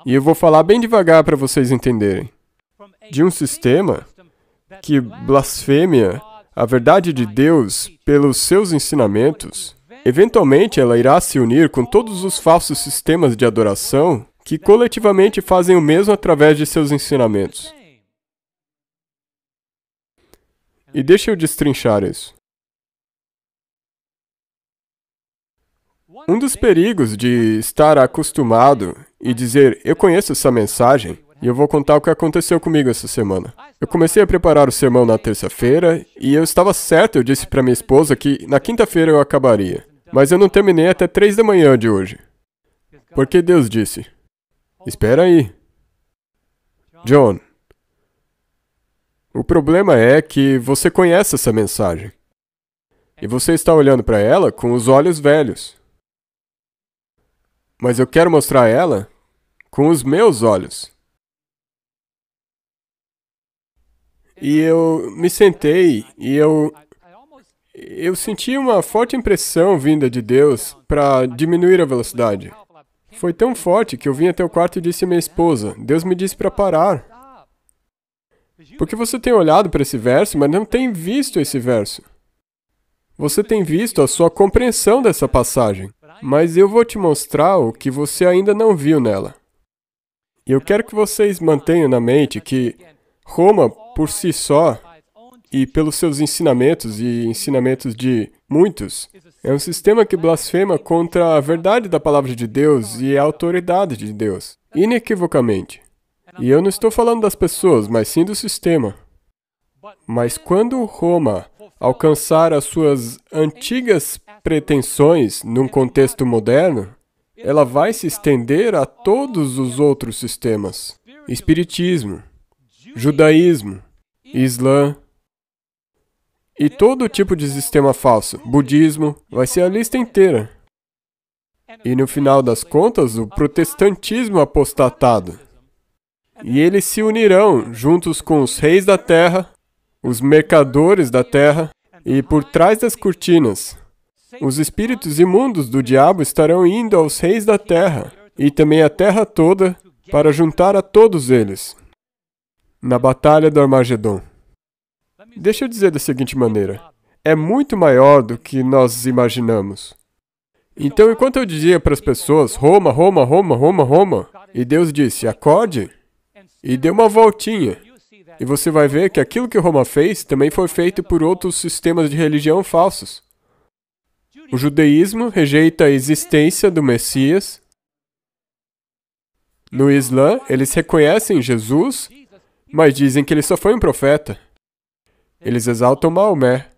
e eu vou falar bem devagar para vocês entenderem, de um sistema que blasfêmia a verdade de Deus pelos seus ensinamentos. Eventualmente ela irá se unir com todos os falsos sistemas de adoração que coletivamente fazem o mesmo através de seus ensinamentos. E deixa eu destrinchar isso. Um dos perigos de estar acostumado e dizer, eu conheço essa mensagem, e eu vou contar o que aconteceu comigo essa semana. Eu comecei a preparar o sermão na terça-feira, e eu estava certo, eu disse para minha esposa que na quinta-feira eu acabaria. Mas eu não terminei até 3 da manhã de hoje. Porque Deus disse, espera aí. John, o problema é que você conhece essa mensagem. E você está olhando para ela com os olhos velhos. Mas eu quero mostrar ela com os meus olhos. E eu me sentei e eu senti uma forte impressão vinda de Deus para diminuir a velocidade. Foi tão forte que eu vim até o quarto e disse à minha esposa, Deus me disse para parar. Porque você tem olhado para esse verso, mas não tem visto esse verso. Você tem visto a sua compreensão dessa passagem, mas eu vou te mostrar o que você ainda não viu nela. E eu quero que vocês mantenham na mente que Roma, por si só, e pelos seus ensinamentos e ensinamentos de muitos, é um sistema que blasfema contra a verdade da palavra de Deus e a autoridade de Deus, inequivocamente. E eu não estou falando das pessoas, mas sim do sistema. Mas quando Roma alcançar as suas antigas pretensões num contexto moderno, ela vai se estender a todos os outros sistemas. Espiritismo, judaísmo, islã, e todo tipo de sistema falso, budismo, vai ser a lista inteira. E no final das contas, o protestantismo apostatado. E eles se unirão juntos com os reis da terra, os mercadores da terra, e por trás das cortinas, os espíritos imundos do diabo estarão indo aos reis da terra, e também a terra toda, para juntar a todos eles, na batalha do Armagedon. Deixa eu dizer da seguinte maneira, é muito maior do que nós imaginamos. Então, enquanto eu dizia para as pessoas, Roma, Roma, Roma, Roma, Roma, e Deus disse, acorde, e deu uma voltinha, e você vai ver que aquilo que Roma fez também foi feito por outros sistemas de religião falsos. O judaísmo rejeita a existência do Messias, No Islã, eles reconhecem Jesus, mas dizem que ele só foi um profeta. Eles exaltam Maomé.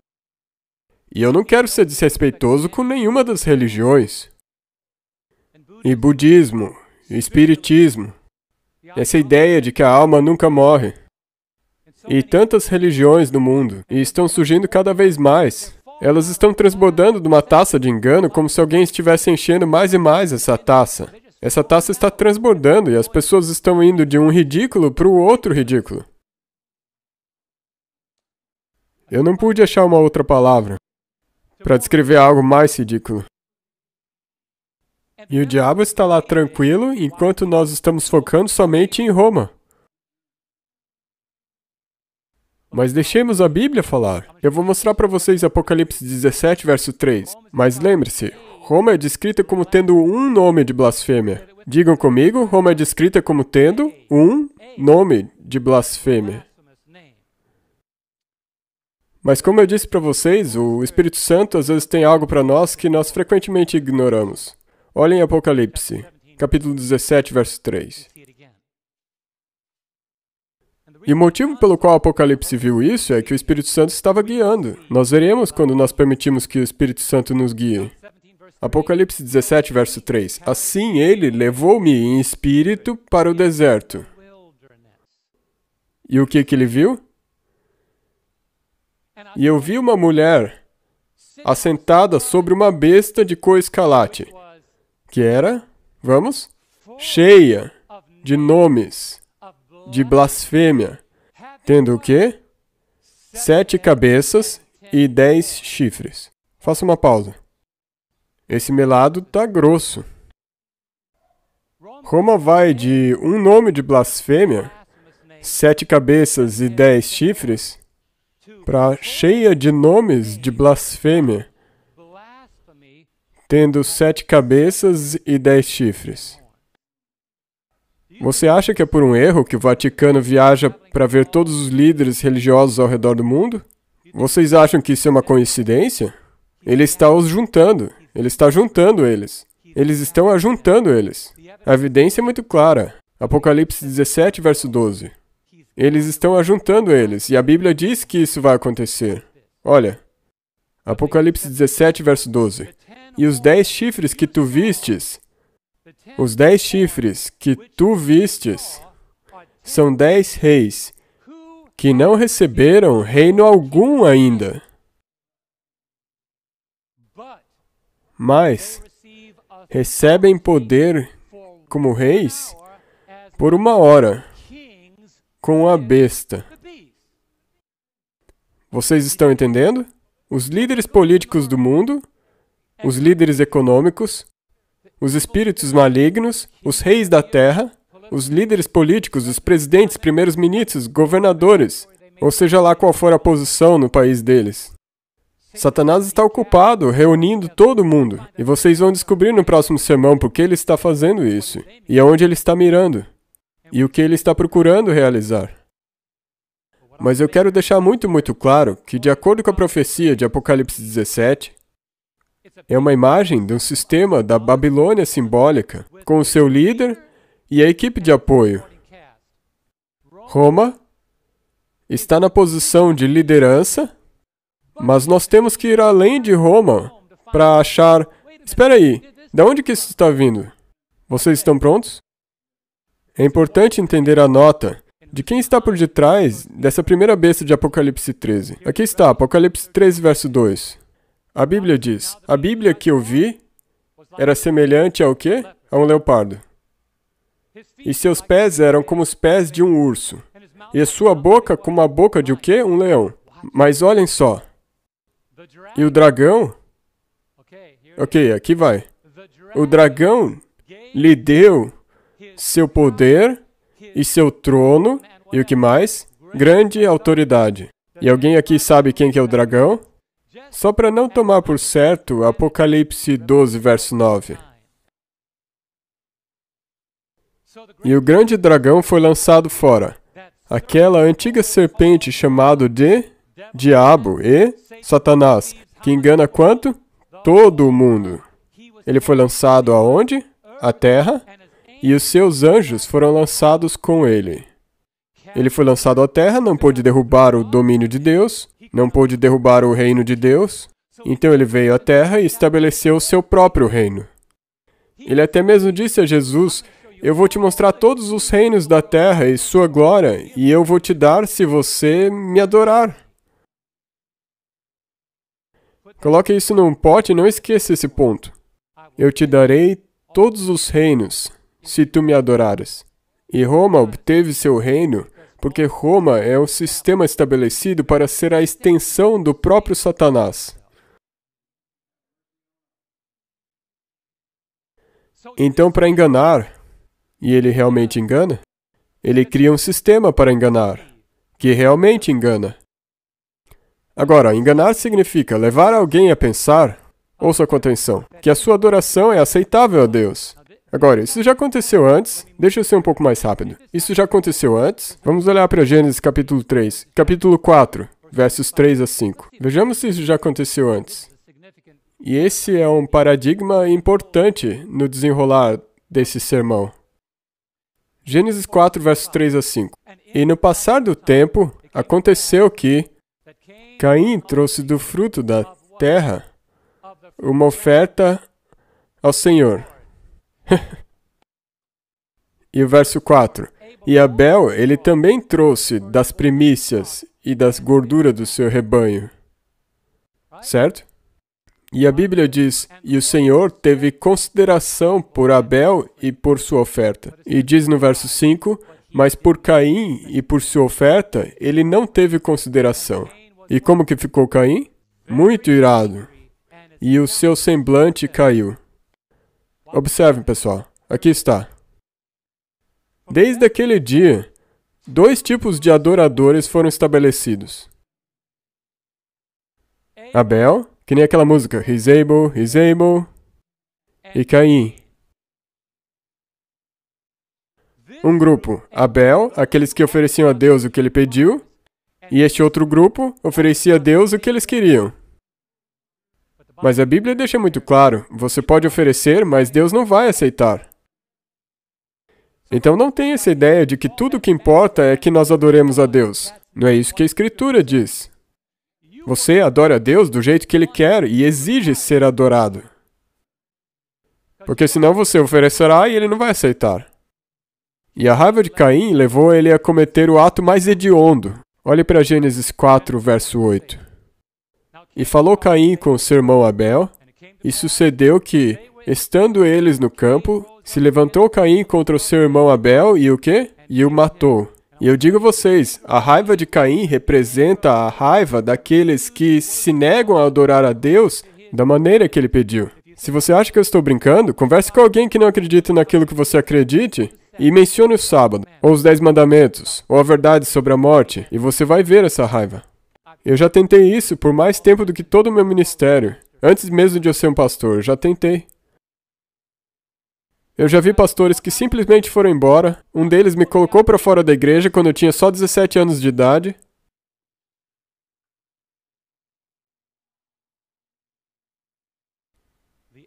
E eu não quero ser desrespeitoso com nenhuma das religiões. E budismo, e espiritismo, essa ideia de que a alma nunca morre. E tantas religiões no mundo, e estão surgindo cada vez mais. Elas estão transbordando de uma taça de engano como se alguém estivesse enchendo mais e mais essa taça. Essa taça está transbordando e as pessoas estão indo de um ridículo para o outro ridículo. Eu não pude achar uma outra palavra para descrever algo mais ridículo. E o diabo está lá tranquilo enquanto nós estamos focando somente em Roma. Mas deixemos a Bíblia falar. Eu vou mostrar para vocês Apocalipse 17, verso 3. Mas lembre-se, Roma é descrita como tendo um nome de blasfêmia. Digam comigo, Roma é descrita como tendo um nome de blasfêmia. Mas como eu disse para vocês, o Espírito Santo às vezes tem algo para nós que nós frequentemente ignoramos. Olhem Apocalipse, capítulo 17, verso 3. E o motivo pelo qual o Apocalipse viu isso é que o Espírito Santo estava guiando. Nós veremos quando nós permitimos que o Espírito Santo nos guie. Apocalipse 17, verso 3. Assim ele levou-me em espírito para o deserto. E o que ele viu? E eu vi uma mulher assentada sobre uma besta de cor escarlate, que era, vamos, cheia de nomes, de blasfêmia, tendo o quê? 7 cabeças e 10 chifres. Faça uma pausa. Esse melado tá grosso. Roma vai de um nome de blasfêmia, 7 cabeças e 10 chifres, para cheia de nomes de blasfêmia, tendo 7 cabeças e 10 chifres. Você acha que é por um erro que o Vaticano viaja para ver todos os líderes religiosos ao redor do mundo? Vocês acham que isso é uma coincidência? Ele está os juntando. Ele está juntando eles. Eles estão ajuntando eles. A evidência é muito clara. Apocalipse 17, verso 12. Eles estão ajuntando eles, e a Bíblia diz que isso vai acontecer. Olha, Apocalipse 17, verso 12. E os 10 chifres que tu vistes, os 10 chifres que tu vistes, são 10 reis, que não receberam reino algum ainda. Mas recebem poder como reis por 1 hora, com a besta. Vocês estão entendendo? Os líderes políticos do mundo, os líderes econômicos, os espíritos malignos, os reis da terra, os líderes políticos, os presidentes, primeiros ministros, governadores, ou seja lá qual for a posição no país deles. Satanás está ocupado, reunindo todo mundo, e vocês vão descobrir no próximo sermão por que ele está fazendo isso, e aonde ele está mirando, e o que ele está procurando realizar. Mas eu quero deixar muito claro que, de acordo com a profecia de Apocalipse 17, é uma imagem de um sistema da Babilônia simbólica, com o seu líder e a equipe de apoio. Roma está na posição de liderança, mas nós temos que ir além de Roma para achar... Espera aí, de onde que isso está vindo? Vocês estão prontos? É importante entender a nota de quem está por detrás dessa primeira besta de Apocalipse 13. Aqui está, Apocalipse 13, verso 2. A Bíblia diz, a Bíblia que eu vi era semelhante ao quê? A um leopardo. E seus pés eram como os pés de um urso. E a sua boca como a boca de o quê? Um leão. Mas olhem só. E o dragão... Ok, aqui vai. O dragão lhe deu seu poder e seu trono, e o que mais? Grande autoridade. E alguém aqui sabe quem que é o dragão? Só para não tomar por certo, Apocalipse 12, verso 9. E o grande dragão foi lançado fora, aquela antiga serpente chamada de Diabo e Satanás, que engana quanto? Todo o mundo. Ele foi lançado aonde? À terra, e os seus anjos foram lançados com ele. Ele foi lançado à terra, não pôde derrubar o domínio de Deus, não pôde derrubar o reino de Deus, então ele veio à terra e estabeleceu o seu próprio reino. Ele até mesmo disse a Jesus: eu vou te mostrar todos os reinos da terra e sua glória, e eu vou te dar se você me adorar. Coloque isso num pote e não esqueça esse ponto. Eu te darei todos os reinos, se tu me adorares. E Roma obteve seu reino, porque Roma é o sistema estabelecido para ser a extensão do próprio Satanás. Então, para enganar, e ele realmente engana, ele cria um sistema para enganar, que realmente engana. Agora, enganar significa levar alguém a pensar, ouça com atenção, que a sua adoração é aceitável a Deus. Agora, isso já aconteceu antes. Deixa eu ser um pouco mais rápido. Isso já aconteceu antes. Vamos olhar para Gênesis capítulo 3, capítulo 4, versos 3 a 5. Vejamos se isso já aconteceu antes. E esse é um paradigma importante no desenrolar desse sermão. Gênesis 4, versos 3 a 5. E no passar do tempo, aconteceu que Caim trouxe do fruto da terra uma oferta ao Senhor. E o verso 4. E Abel, ele também trouxe das primícias e das gorduras do seu rebanho. Certo? E a Bíblia diz, e o Senhor teve consideração por Abel e por sua oferta. E diz no verso 5, mas por Caim e por sua oferta, ele não teve consideração. E como que ficou Caim? Muito irado. E o seu semblante caiu. Observem, pessoal. Aqui está. Desde aquele dia, 2 tipos de adoradores foram estabelecidos. Abel, que nem aquela música, He's able, e Caim. Um grupo, Abel, aqueles que ofereciam a Deus o que ele pediu, e este outro grupo oferecia a Deus o que eles queriam. Mas a Bíblia deixa muito claro, você pode oferecer, mas Deus não vai aceitar. Então não tenha essa ideia de que tudo o que importa é que nós adoremos a Deus. Não é isso que a Escritura diz. Você adora a Deus do jeito que Ele quer e exige ser adorado. Porque senão você oferecerá e Ele não vai aceitar. E a raiva de Caim levou ele a cometer o ato mais hediondo. Olhe para Gênesis 4, verso 8. E falou Caim com o seu irmão Abel, e sucedeu que, estando eles no campo, se levantou Caim contra o seu irmão Abel e o quê? E o matou. E eu digo a vocês, a raiva de Caim representa a raiva daqueles que se negam a adorar a Deus da maneira que ele pediu. Se você acha que eu estou brincando, converse com alguém que não acredita naquilo que você acredite e mencione o sábado, ou os 10 mandamentos, ou a verdade sobre a morte, e você vai ver essa raiva. Eu já tentei isso por mais tempo do que todo o meu ministério. Antes mesmo de eu ser um pastor, já tentei. Eu já vi pastores que simplesmente foram embora. Um deles me colocou para fora da igreja quando eu tinha só 17 anos de idade.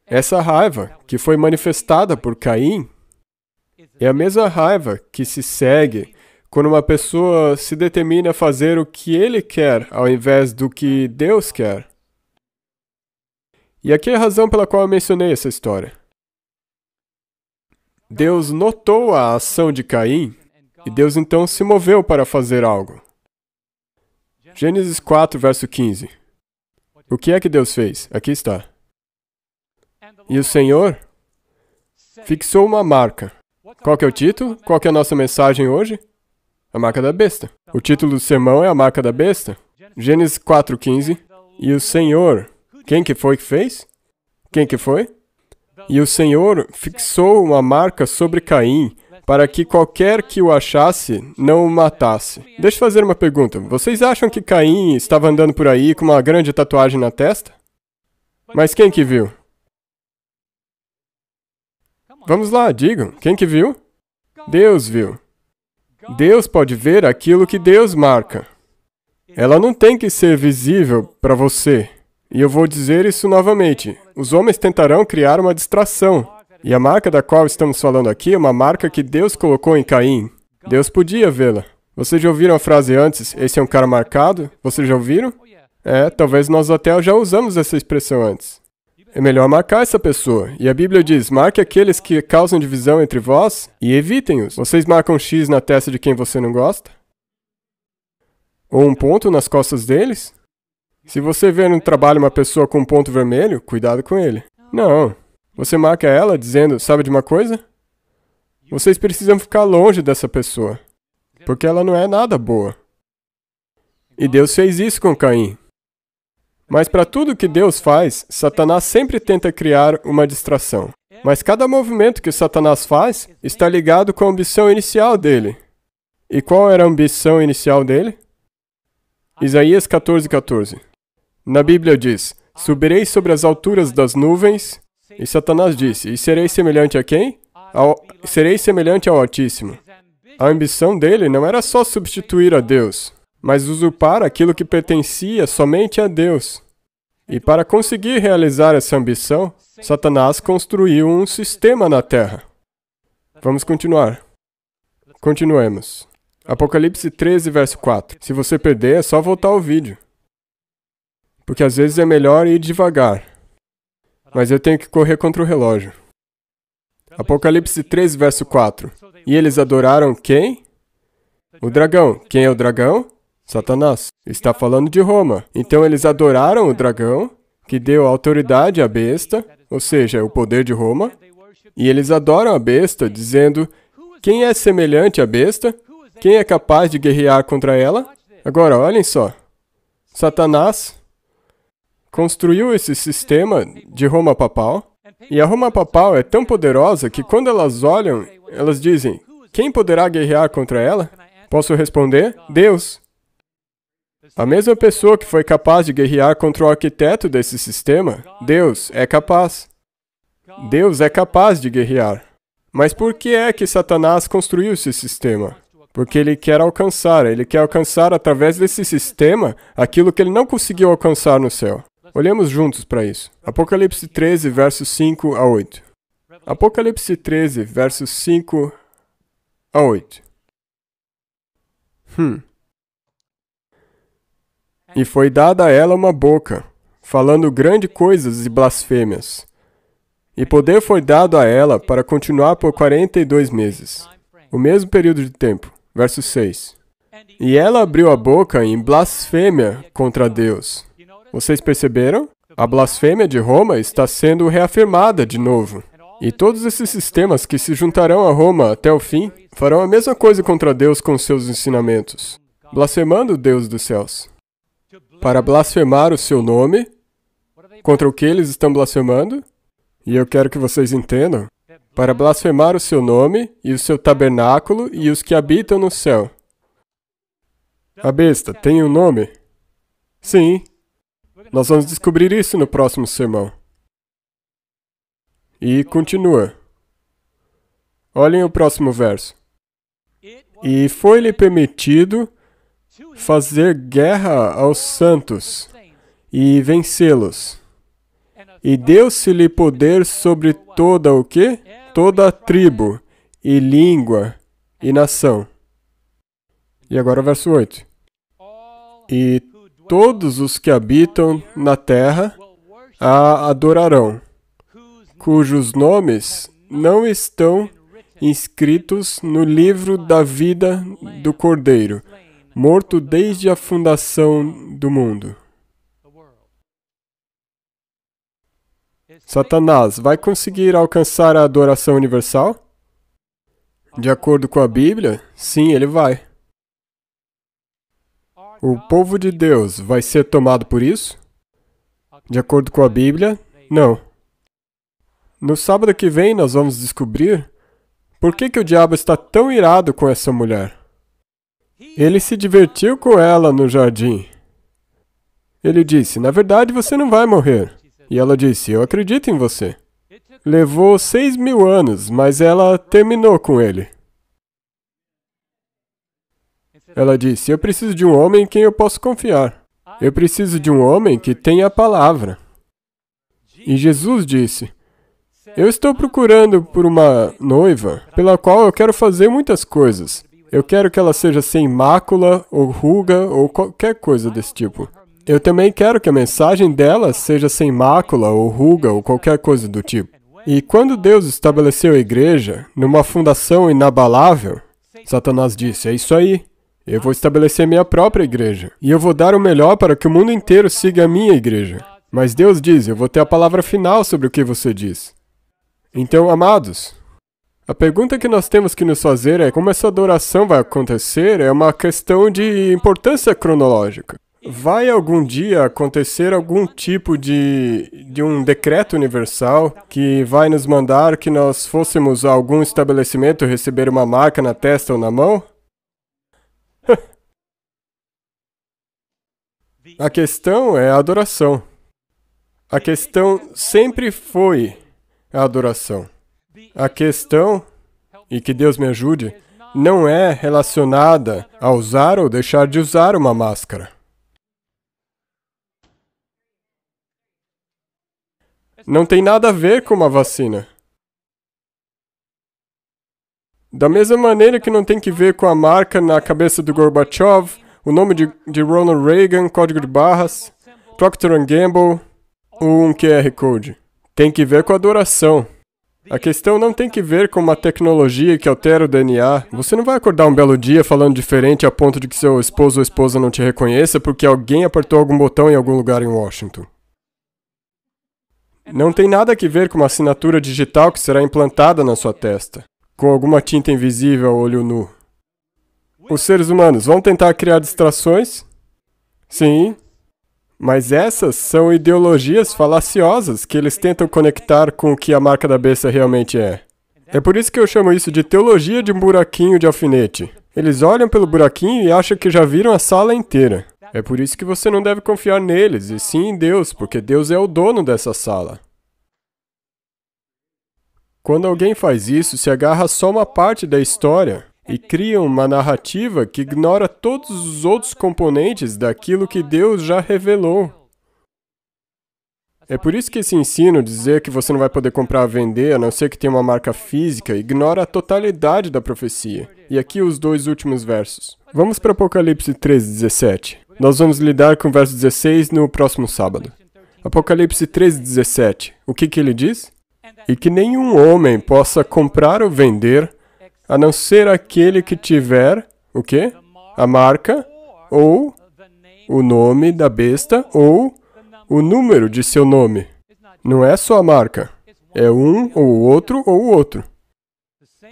Essa raiva, que foi manifestada por Caim, é a mesma raiva que se segue quando uma pessoa se determina a fazer o que ele quer ao invés do que Deus quer. E aqui é a razão pela qual eu mencionei essa história. Deus notou a ação de Caim e Deus então se moveu para fazer algo. Gênesis 4, verso 15. O que é que Deus fez? Aqui está. E o Senhor fixou uma marca. Qual que é o título? Qual que é a nossa mensagem hoje? A marca da besta. O título do sermão é a marca da besta. Gênesis 4, 15. E o Senhor, quem que foi que fez? Quem que foi? E o Senhor fixou uma marca sobre Caim, para que qualquer que o achasse não o matasse. Deixa eu fazer uma pergunta. Vocês acham que Caim estava andando por aí com uma grande tatuagem na testa? Mas quem que viu? Vamos lá, digam. Quem que viu? Deus viu. Deus pode ver aquilo que Deus marca. Ela não tem que ser visível para você. E eu vou dizer isso novamente. Os homens tentarão criar uma distração. E a marca da qual estamos falando aqui é uma marca que Deus colocou em Caim. Deus podia vê-la. Vocês já ouviram a frase antes, esse é um cara marcado? Vocês já ouviram? Talvez nós até já usamos essa expressão antes. É melhor marcar essa pessoa. E a Bíblia diz, marque aqueles que causam divisão entre vós e evitem-os. Vocês marcam X na testa de quem você não gosta? Ou um ponto nas costas deles? Se você vê no trabalho uma pessoa com um ponto vermelho, cuidado com ele. Não. Você marca ela dizendo, sabe de uma coisa? Vocês precisam ficar longe dessa pessoa, porque ela não é nada boa. E Deus fez isso com Caim. Mas para tudo que Deus faz, Satanás sempre tenta criar uma distração. Mas cada movimento que Satanás faz está ligado com a ambição inicial dele. E qual era a ambição inicial dele? Isaías 14:14. Na Bíblia diz, subirei sobre as alturas das nuvens, e Satanás disse, e serei semelhante a quem? Serei semelhante ao Altíssimo. A ambição dele não era só substituir a Deus, mas usurpar aquilo que pertencia somente a Deus. E para conseguir realizar essa ambição, Satanás construiu um sistema na Terra. Vamos continuar. Continuemos. Apocalipse 13, verso 4. Se você perder, é só voltar ao vídeo. Porque às vezes é melhor ir devagar. Mas eu tenho que correr contra o relógio. Apocalipse 13, verso 4. E eles adoraram quem? O dragão. Quem é o dragão? Satanás. Está falando de Roma. Então eles adoraram o dragão, que deu autoridade à besta, ou seja, o poder de Roma. E eles adoram a besta, dizendo, quem é semelhante à besta? Quem é capaz de guerrear contra ela? Agora, olhem só. Satanás construiu esse sistema de Roma papal, e a Roma papal é tão poderosa que quando elas olham, elas dizem, quem poderá guerrear contra ela? Posso responder? Deus. A mesma pessoa que foi capaz de guerrear contra o arquiteto desse sistema, Deus é capaz. Deus é capaz de guerrear. Mas por que é que Satanás construiu esse sistema? Porque ele quer alcançar através desse sistema aquilo que ele não conseguiu alcançar no céu. Olhemos juntos para isso. Apocalipse 13, versos 5 a 8. Apocalipse 13, versos 5 a 8. E foi dada a ela uma boca, falando grandes coisas e blasfêmias. E poder foi dado a ela para continuar por 42 meses, o mesmo período de tempo. Verso 6. E ela abriu a boca em blasfêmia contra Deus. Vocês perceberam? A blasfêmia de Roma está sendo reafirmada de novo. E todos esses sistemas que se juntarão a Roma até o fim farão a mesma coisa contra Deus com seus ensinamentos, blasfemando o Deus dos céus. Para blasfemar o seu nome, contra o que eles estão blasfemando? E eu quero que vocês entendam. Para blasfemar o seu nome e o seu tabernáculo e os que habitam no céu. A besta tem um nome? Sim. Nós vamos descobrir isso no próximo sermão. E continua. Olhem o próximo verso. E foi-lhe permitido fazer guerra aos santos e vencê-los. E deu-se-lhe poder sobre toda o quê? Toda a tribo, e língua, e nação. E agora o verso 8. E todos os que habitam na terra a adorarão, cujos nomes não estão inscritos no livro da vida do Cordeiro, morto desde a fundação do mundo. Satanás vai conseguir alcançar a adoração universal? De acordo com a Bíblia, sim, ele vai. O povo de Deus vai ser tomado por isso? De acordo com a Bíblia, não. No sábado que vem, nós vamos descobrir por que o diabo está tão irado com essa mulher. Ele se divertiu com ela no jardim. Ele disse, na verdade, você não vai morrer. E ela disse, eu acredito em você. Levou 6.000 anos, mas ela terminou com ele. Ela disse, eu preciso de um homem em quem eu posso confiar. Eu preciso de um homem que tenha a palavra. E Jesus disse, Eu estou procurando por uma noiva pela qual eu quero fazer muitas coisas. Eu quero que ela seja sem mácula, ou ruga, ou qualquer coisa desse tipo. Eu também quero que a mensagem dela seja sem mácula, ou ruga, ou qualquer coisa do tipo. E quando Deus estabeleceu a igreja, numa fundação inabalável, Satanás disse, é isso aí. Eu vou estabelecer minha própria igreja. E eu vou dar o melhor para que o mundo inteiro siga a minha igreja. Mas Deus diz, eu vou ter a palavra final sobre o que você diz. Então, amados, a pergunta que nós temos que nos fazer é como essa adoração vai acontecer é uma questão de importância cronológica. Vai algum dia acontecer algum tipo de um decreto universal que vai nos mandar que nós fôssemos a algum estabelecimento receber uma marca na testa ou na mão? A questão é a adoração. A questão sempre foi a adoração. A questão, e que Deus me ajude, não é relacionada a usar ou deixar de usar uma máscara. Não tem nada a ver com uma vacina. Da mesma maneira que não tem que ver com a marca na cabeça do Gorbachev, o nome de Ronald Reagan, código de barras, Procter & Gamble, ou um QR Code. Tem que ver com a adoração. A questão não tem que ver com uma tecnologia que altera o DNA. Você não vai acordar um belo dia falando diferente a ponto de que seu esposo ou esposa não te reconheça porque alguém apertou algum botão em algum lugar em Washington. Não tem nada a ver com uma assinatura digital que será implantada na sua testa, com alguma tinta invisível a olho nu. Os seres humanos vão tentar criar distrações? Sim. Mas essas são ideologias falaciosas que eles tentam conectar com o que a marca da besta realmente é. É por isso que eu chamo isso de teologia de um buraquinho de alfinete. Eles olham pelo buraquinho e acham que já viram a sala inteira. É por isso que você não deve confiar neles, e sim em Deus, porque Deus é o dono dessa sala. Quando alguém faz isso, se agarra só uma parte da história e cria uma narrativa que ignora todos os outros componentes daquilo que Deus já revelou. É por isso que esse ensino, dizer que você não vai poder comprar ou vender, a não ser que tenha uma marca física, ignora a totalidade da profecia. E aqui os dois últimos versos. Vamos para Apocalipse 13:17. Nós vamos lidar com o verso 16 no próximo sábado. Apocalipse 13:17. O que ele diz? E que nenhum homem possa comprar ou vender, a não ser aquele que tiver, o quê? A marca, ou o nome da besta, ou o número de seu nome. Não é só a marca. É um, ou o outro, ou o outro.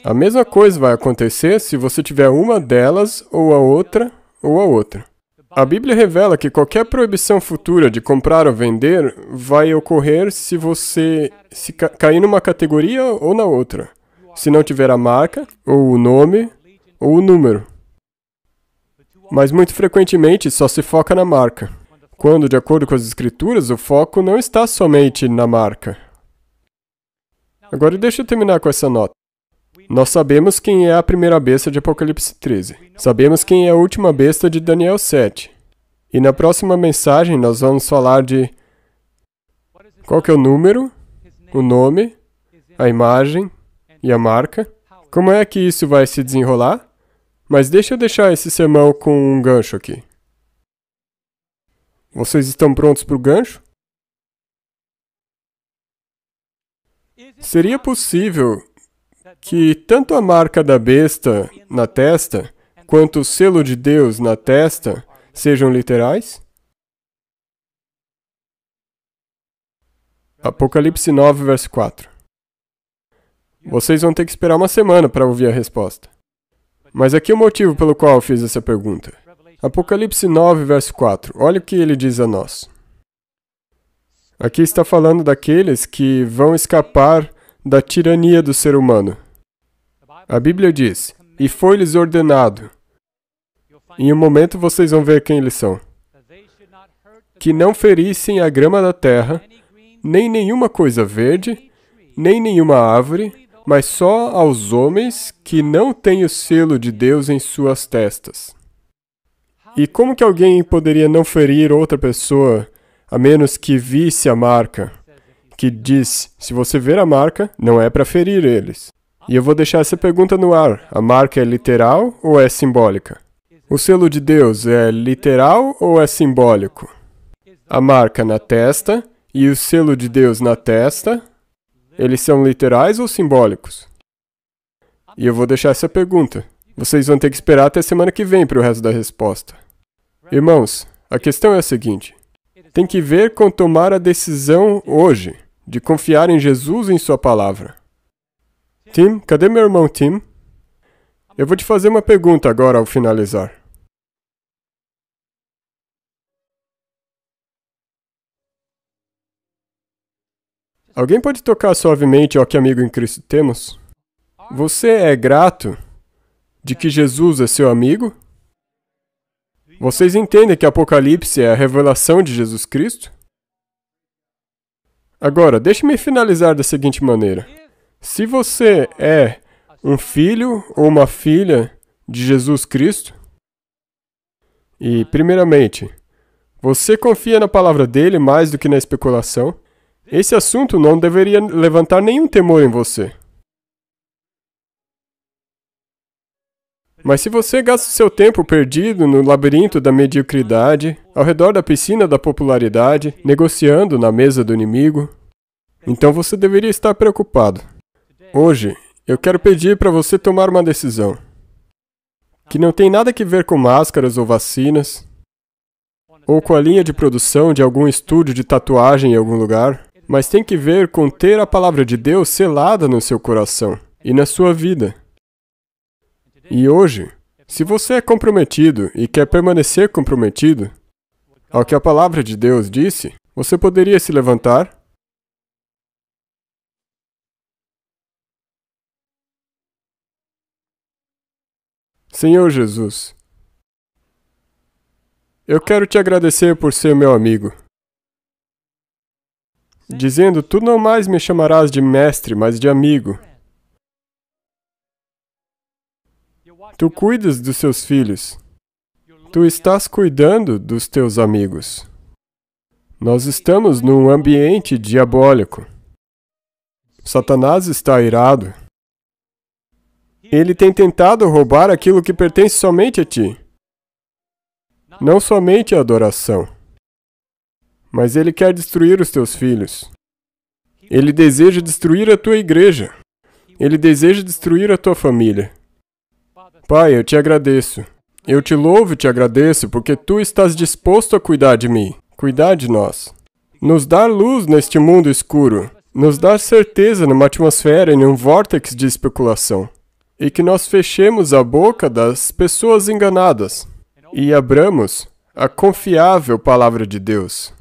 A mesma coisa vai acontecer se você tiver uma delas, ou a outra, ou a outra. A Bíblia revela que qualquer proibição futura de comprar ou vender vai ocorrer se você cair numa categoria ou na outra. Se não tiver a marca, ou o nome, ou o número. Mas muito frequentemente só se foca na marca, quando, de acordo com as Escrituras, o foco não está somente na marca. Agora deixa eu terminar com essa nota. Nós sabemos quem é a primeira besta de Apocalipse 13. Sabemos quem é a última besta de Daniel 7. E na próxima mensagem nós vamos falar de qual que é o número, o nome, a imagem e a marca. Como é que isso vai se desenrolar? Mas deixa eu deixar esse sermão com um gancho aqui. Vocês estão prontos para o gancho? Seria possível que tanto a marca da besta na testa, quanto o selo de Deus na testa, sejam literais? Apocalipse 9, verso 4. Vocês vão ter que esperar uma semana para ouvir a resposta. Mas aqui é o motivo pelo qual eu fiz essa pergunta. Apocalipse 9, verso 4. Olha o que ele diz a nós. Aqui está falando daqueles que vão escapar da tirania do ser humano. A Bíblia diz, e foi-lhes ordenado. Em um momento vocês vão ver quem eles são. Que não ferissem a grama da terra, nem nenhuma coisa verde, nem nenhuma árvore, mas só aos homens que não têm o selo de Deus em suas testas. E como que alguém poderia não ferir outra pessoa, a menos que visse a marca, que diz, se você ver a marca, não é para ferir eles. E eu vou deixar essa pergunta no ar. A marca é literal ou é simbólica? O selo de Deus é literal ou é simbólico? A marca na testa e o selo de Deus na testa, eles são literais ou simbólicos? E eu vou deixar essa pergunta. Vocês vão ter que esperar até semana que vem para o resto da resposta. Irmãos, a questão é a seguinte. Tem que ver com tomar a decisão hoje de confiar em Jesus e em sua palavra. Tim, cadê meu irmão Tim? Eu vou te fazer uma pergunta agora ao finalizar. Alguém pode tocar suavemente, ó que amigo em Cristo temos? Você é grato de que Jesus é seu amigo? Vocês entendem que Apocalipse é a revelação de Jesus Cristo? Agora, deixe-me finalizar da seguinte maneira. Se você é um filho ou uma filha de Jesus Cristo, e, primeiramente, você confia na palavra dele mais do que na especulação, esse assunto não deveria levantar nenhum temor em você. Mas se você gasta seu tempo perdido no labirinto da mediocridade, ao redor da piscina da popularidade, negociando na mesa do inimigo, então você deveria estar preocupado. Hoje, eu quero pedir para você tomar uma decisão que não tem nada a ver com máscaras ou vacinas, ou com a linha de produção de algum estúdio de tatuagem em algum lugar, mas tem que ver com ter a palavra de Deus selada no seu coração e na sua vida. E hoje, se você é comprometido e quer permanecer comprometido ao que a palavra de Deus disse, você poderia se levantar? Senhor Jesus, eu quero te agradecer por ser meu amigo, dizendo, tu não mais me chamarás de mestre, mas de amigo. Tu cuidas dos seus filhos. Tu estás cuidando dos teus amigos. Nós estamos num ambiente diabólico. Satanás está irado. Ele tem tentado roubar aquilo que pertence somente a ti. Não somente a adoração. Mas ele quer destruir os teus filhos. Ele deseja destruir a tua igreja. Ele deseja destruir a tua família. Pai, eu te agradeço. Eu te louvo e te agradeço porque tu estás disposto a cuidar de mim, cuidar de nós. Nos dar luz neste mundo escuro. Nos dar certeza numa atmosfera e num vórtex de especulação. E que nós fechemos a boca das pessoas enganadas e abramos a confiável palavra de Deus.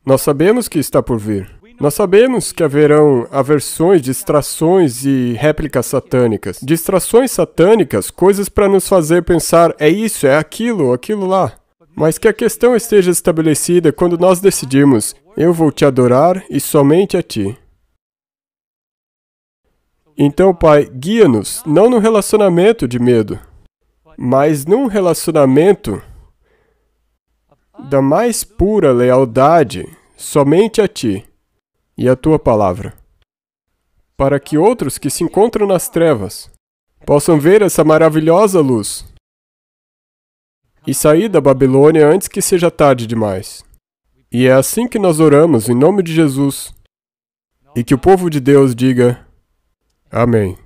Nós sabemos que está por vir. Nós sabemos que haverão aversões, distrações e réplicas satânicas. Distrações satânicas, coisas para nos fazer pensar, é isso, é aquilo, aquilo lá. Mas que a questão esteja estabelecida quando nós decidimos, eu vou te adorar e somente a ti. Então, Pai, guia-nos, não num relacionamento de medo, mas num relacionamento da mais pura lealdade, somente a ti e a tua palavra, para que outros que se encontram nas trevas possam ver essa maravilhosa luz e sair da Babilônia antes que seja tarde demais. E é assim que nós oramos em nome de Jesus, e que o povo de Deus diga: Amém.